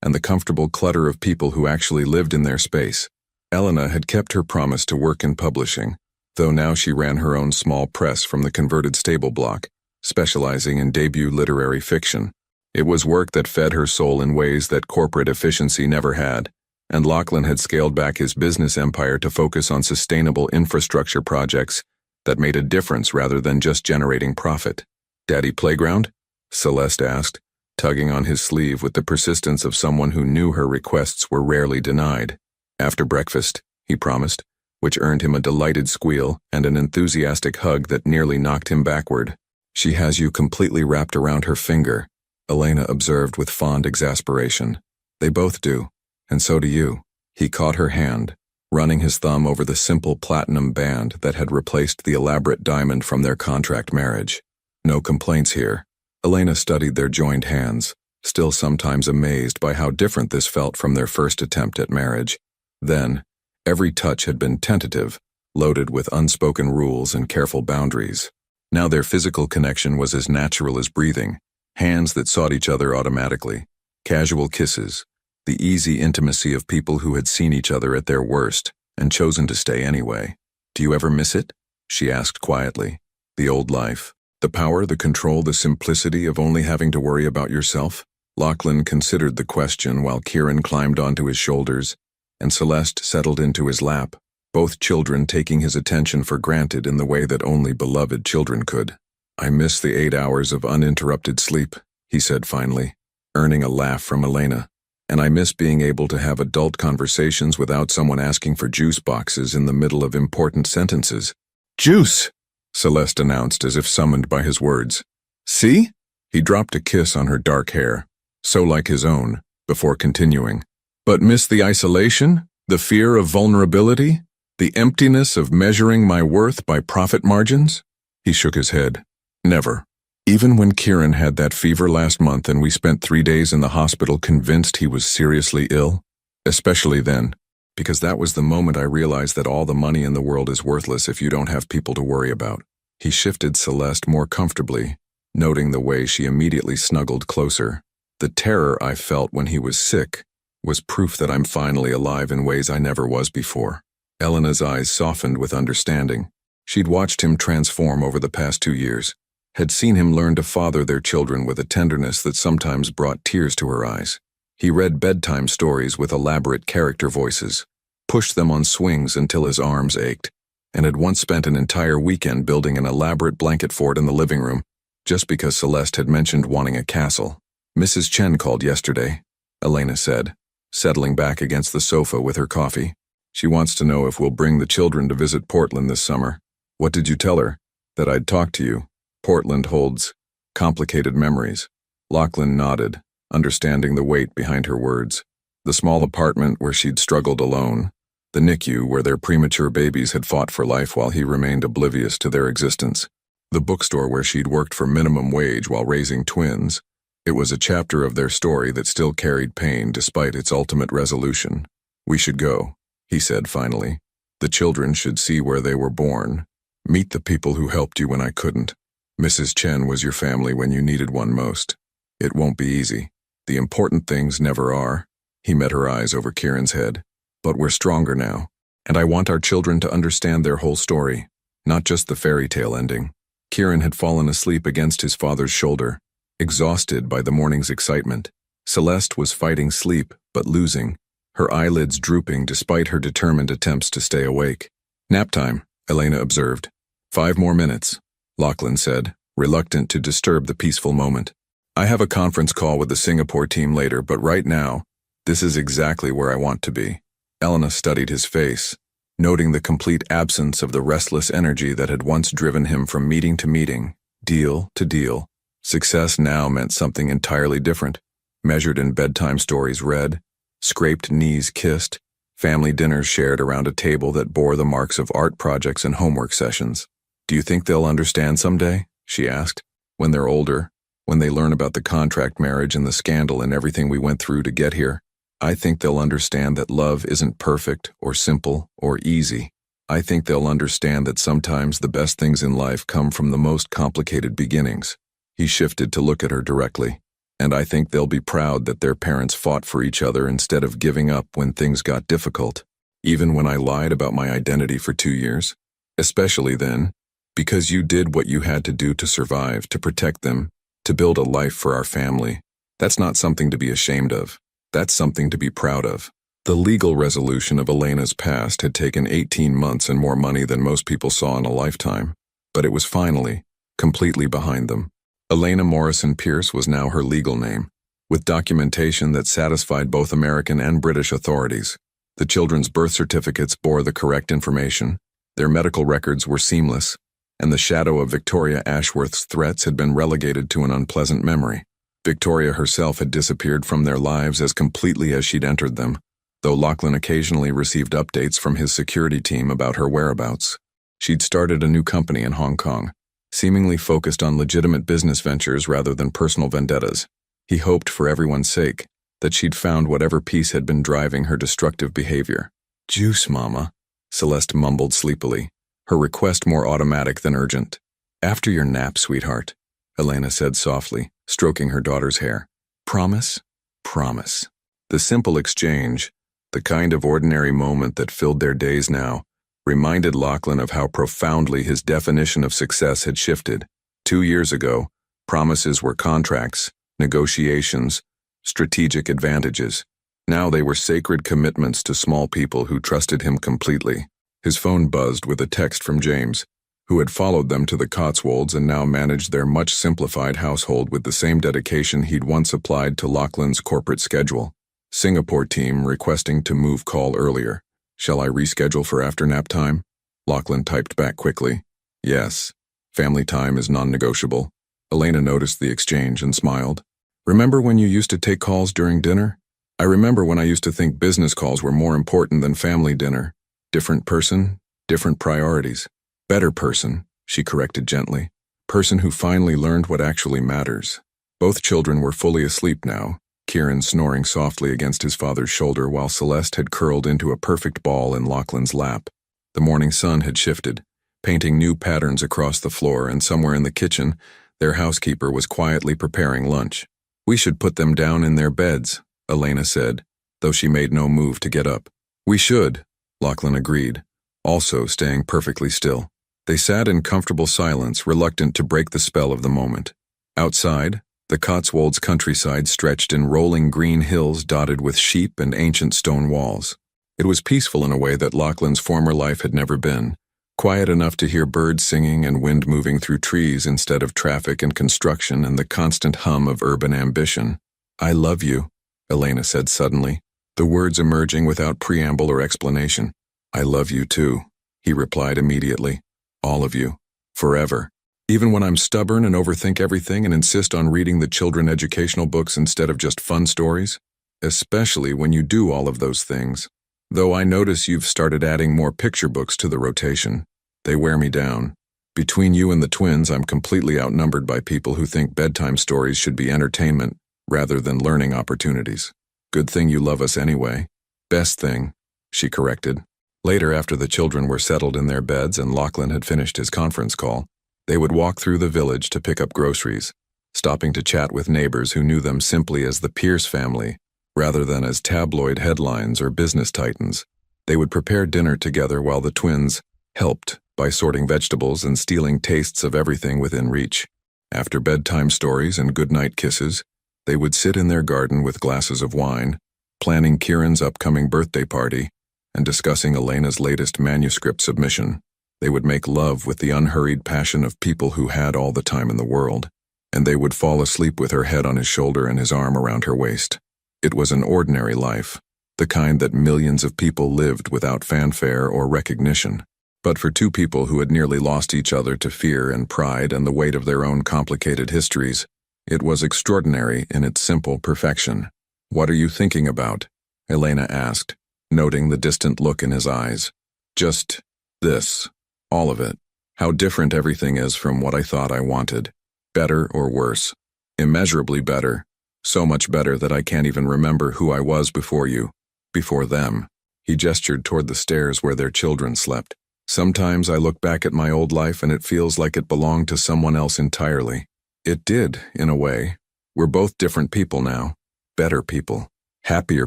Speaker 1: and the comfortable clutter of people who actually lived in their space. Elena had kept her promise to work in publishing, though now she ran her own small press from the converted stable block, specializing in debut literary fiction. It was work that fed her soul in ways that corporate efficiency never had, and Lachlan had scaled back his business empire to focus on sustainable infrastructure projects that made a difference rather than just generating profit. "Daddy playground?" Celeste asked, tugging on his sleeve with the persistence of someone who knew her requests were rarely denied. "After breakfast," he promised, which earned him a delighted squeal and an enthusiastic hug that nearly knocked him backward. "She has you completely wrapped around her finger," Elena observed with fond exasperation. "They both do, and so do you." He caught her hand, running his thumb over the simple platinum band that had replaced the elaborate diamond from their contract marriage. No complaints here. Elena studied their joined hands, still sometimes amazed by how different this felt from their first attempt at marriage. Then, every touch had been tentative, loaded with unspoken rules and careful boundaries. Now their physical connection was as natural as breathing, hands that sought each other automatically, casual kisses, the easy intimacy of people who had seen each other at their worst and chosen to stay anyway. "Do you ever miss it?" she asked quietly. "The old life, the power, the control, the simplicity of only having to worry about yourself?" Lachlan considered the question while Kieran climbed onto his shoulders and Celeste settled into his lap, both children taking his attention for granted in the way that only beloved children could. "I miss the 8 hours of uninterrupted sleep," he said finally, earning a laugh from Elena. "And I miss being able to have adult conversations without someone asking for juice boxes in the middle of important sentences." "Juice!" Celeste announced as if summoned by his words. "See?" He dropped a kiss on her dark hair, so like his own, before continuing. "But miss the isolation, the fear of vulnerability, the emptiness of measuring my worth by profit margins?" He shook his head. "Never. Even when Kieran had that fever last month and we spent 3 days in the hospital convinced he was seriously ill. Especially then, because that was the moment I realized that all the money in the world is worthless if you don't have people to worry about." He shifted Celeste more comfortably, noting the way she immediately snuggled closer. "The terror I felt when he was sick was proof that I'm finally alive in ways I never was before." Elena's eyes softened with understanding. She'd watched him transform over the past 2 years, had seen him learn to father their children with a tenderness that sometimes brought tears to her eyes. He read bedtime stories with elaborate character voices, pushed them on swings until his arms ached, and had once spent an entire weekend building an elaborate blanket fort in the living room, just because Celeste had mentioned wanting a castle. "Mrs. Chen called yesterday," Elena said, settling back against the sofa with her coffee. "She wants to know if we'll bring the children to visit Portland this summer." "What did you tell her?" "That I'd talk to you. Portland holds complicated memories." Lachlan nodded, understanding the weight behind her words. The small apartment where she'd struggled alone, the NICU where their premature babies had fought for life while he remained oblivious to their existence, the bookstore where she'd worked for minimum wage while raising twins. It was a chapter of their story that still carried pain despite its ultimate resolution. "We should go," he said finally. "The children should see where they were born. Meet the people who helped you when I couldn't. Mrs. Chen was your family when you needed one most. It won't be easy. The important things never are." He met her eyes over Kieran's head. "But we're stronger now, and I want our children to understand their whole story, not just the fairy tale ending." Kieran had fallen asleep against his father's shoulder, exhausted by the morning's excitement. Celeste was fighting sleep, but losing, her eyelids drooping despite her determined attempts to stay awake. "Nap time," Elena observed. 5 more minutes, Lachlan said, reluctant to disturb the peaceful moment. I have a conference call with the Singapore team later, but right now, this is exactly where I want to be. Elena studied his face, noting the complete absence of the restless energy that had once driven him from meeting to meeting, deal to deal. Success now meant something entirely different, measured in bedtime stories read, scraped knees kissed, family dinners shared around a table that bore the marks of art projects and homework sessions. "Do you think they'll understand someday?" she asked. "When they're older, when they learn about the contract marriage and the scandal and everything we went through to get here, I think they'll understand that love isn't perfect or simple or easy. I think they'll understand that sometimes the best things in life come from the most complicated beginnings." He shifted to look at her directly. "And I think they'll be proud that their parents fought for each other instead of giving up when things got difficult, even when I lied about my identity for 2 years. Especially then, because you did what you had to do to survive, to protect them, to build a life for our family. That's not something to be ashamed of. That's something to be proud of." The legal resolution of Elena's past had taken 18 months and more money than most people saw in a lifetime, but it was finally, completely behind them. Elena Morrison Pierce was now her legal name, with documentation that satisfied both American and British authorities. The children's birth certificates bore the correct information, their medical records were seamless, and the shadow of Victoria Ashworth's threats had been relegated to an unpleasant memory. Victoria herself had disappeared from their lives as completely as she'd entered them, though Lachlan occasionally received updates from his security team about her whereabouts. She'd started a new company in Hong Kong, seemingly focused on legitimate business ventures rather than personal vendettas. He hoped, for everyone's sake, that she'd found whatever peace had been driving her destructive behavior. "Juice, Mama," Celeste mumbled sleepily, her request more automatic than urgent. "After your nap, sweetheart," Elena said softly, stroking her daughter's hair. "Promise? Promise." The simple exchange, the kind of ordinary moment that filled their days now, reminded Lachlan of how profoundly his definition of success had shifted. 2 years ago, promises were contracts, negotiations, strategic advantages. Now they were sacred commitments to small people who trusted him completely. His phone buzzed with a text from James, who had followed them to the Cotswolds and now managed their much simplified household with the same dedication he'd once applied to Lachlan's corporate schedule. "Singapore team requesting to move call earlier. Shall I reschedule for after nap time?" Lachlan typed back quickly. "Yes. Family time is non-negotiable." Elena noticed the exchange and smiled. "Remember when you used to take calls during dinner? I remember when I used to think business calls were more important than family dinner. Different person, different priorities. Better person," she corrected gently. "Person who finally learned what actually matters." Both children were fully asleep now, Kieran snoring softly against his father's shoulder while Celeste had curled into a perfect ball in Lachlan's lap. The morning sun had shifted, painting new patterns across the floor, and somewhere in the kitchen, their housekeeper was quietly preparing lunch. "We should put them down in their beds," Elena said, though she made no move to get up. "We should," Lachlan agreed, also staying perfectly still. They sat in comfortable silence, reluctant to break the spell of the moment. Outside, the Cotswolds countryside stretched in rolling green hills dotted with sheep and ancient stone walls. It was peaceful in a way that Lachlan's former life had never been, quiet enough to hear birds singing and wind moving through trees instead of traffic and construction and the constant hum of urban ambition. "I love you," Elena said suddenly, the words emerging without preamble or explanation. "I love you too," he replied immediately. "All of you. Forever. Even when I'm stubborn and overthink everything and insist on reading the children educational books instead of just fun stories. Especially when you do all of those things. Though I notice you've started adding more picture books to the rotation. They wear me down. Between you and the twins, I'm completely outnumbered by people who think bedtime stories should be entertainment rather than learning opportunities. Good thing you love us anyway. Best thing," she corrected. Later, after the children were settled in their beds and Lachlan had finished his conference call, they would walk through the village to pick up groceries, stopping to chat with neighbors who knew them simply as the Pierce family, rather than as tabloid headlines or business titans. They would prepare dinner together while the twins helped by sorting vegetables and stealing tastes of everything within reach. After bedtime stories and goodnight kisses, they would sit in their garden with glasses of wine, planning Kieran's upcoming birthday party and discussing Elena's latest manuscript submission. They would make love with the unhurried passion of people who had all the time in the world, and they would fall asleep with her head on his shoulder and his arm around her waist. It was an ordinary life, the kind that millions of people lived without fanfare or recognition. But for two people who had nearly lost each other to fear and pride and the weight of their own complicated histories, it was extraordinary in its simple perfection. "What are you thinking about?" Elena asked, noting the distant look in his eyes. "Just this. All of it. How different everything is from what I thought I wanted. Better or worse? Immeasurably better. So much better that I can't even remember who I was before you. Before them." He gestured toward the stairs where their children slept. "Sometimes I look back at my old life and it feels like it belonged to someone else entirely." It did, in a way. "We're both different people now. Better people. Happier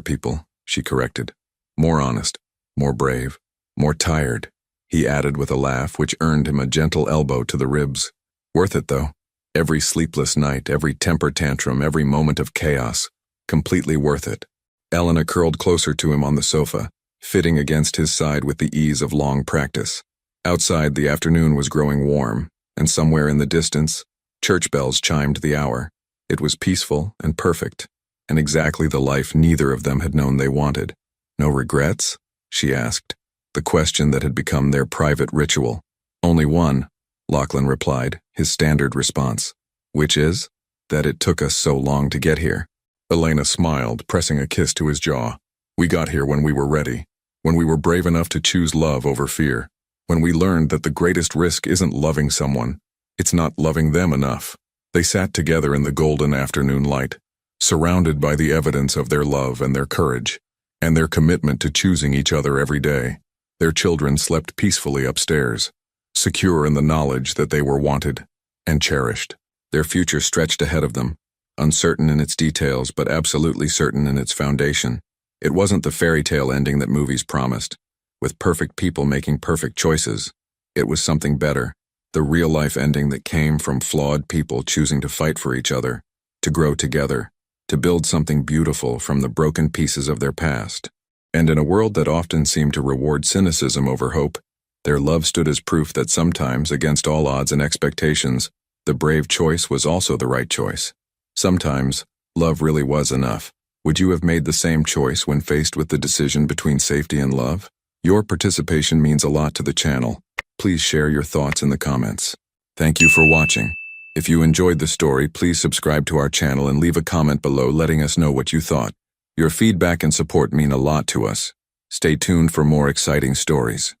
Speaker 1: people," she corrected. "More honest. More brave. More tired," he added with a laugh which earned him a gentle elbow to the ribs. "Worth it, though. Every sleepless night, every temper tantrum, every moment of chaos. Completely worth it." Elena curled closer to him on the sofa, fitting against his side with the ease of long practice. Outside, the afternoon was growing warm, and somewhere in the distance, church bells chimed the hour. It was peaceful and perfect, and exactly the life neither of them had known they wanted. "No regrets?" she asked, the question that had become their private ritual. "Only one," Lachlan replied, his standard response. "Which is? That it took us so long to get here." Elena smiled, pressing a kiss to his jaw. "We got here when we were ready, when we were brave enough to choose love over fear, when we learned that the greatest risk isn't loving someone, it's not loving them enough." They sat together in the golden afternoon light, surrounded by the evidence of their love and their courage, and their commitment to choosing each other every day. Their children slept peacefully upstairs, secure in the knowledge that they were wanted and cherished. Their future stretched ahead of them, uncertain in its details but absolutely certain in its foundation. It wasn't the fairy tale ending that movies promised, with perfect people making perfect choices. It was something better, the real-life ending that came from flawed people choosing to fight for each other, to grow together, to build something beautiful from the broken pieces of their past. And in a world that often seemed to reward cynicism over hope, their love stood as proof that sometimes, against all odds and expectations, the brave choice was also the right choice. Sometimes, love really was enough. Would you have made the same choice when faced with the decision between safety and love? Your participation means a lot to the channel. Please share your thoughts in the comments. Thank you for watching. If you enjoyed the story, please subscribe to our channel and leave a comment below letting us know what you thought. Your feedback and support mean a lot to us. Stay tuned for more exciting stories.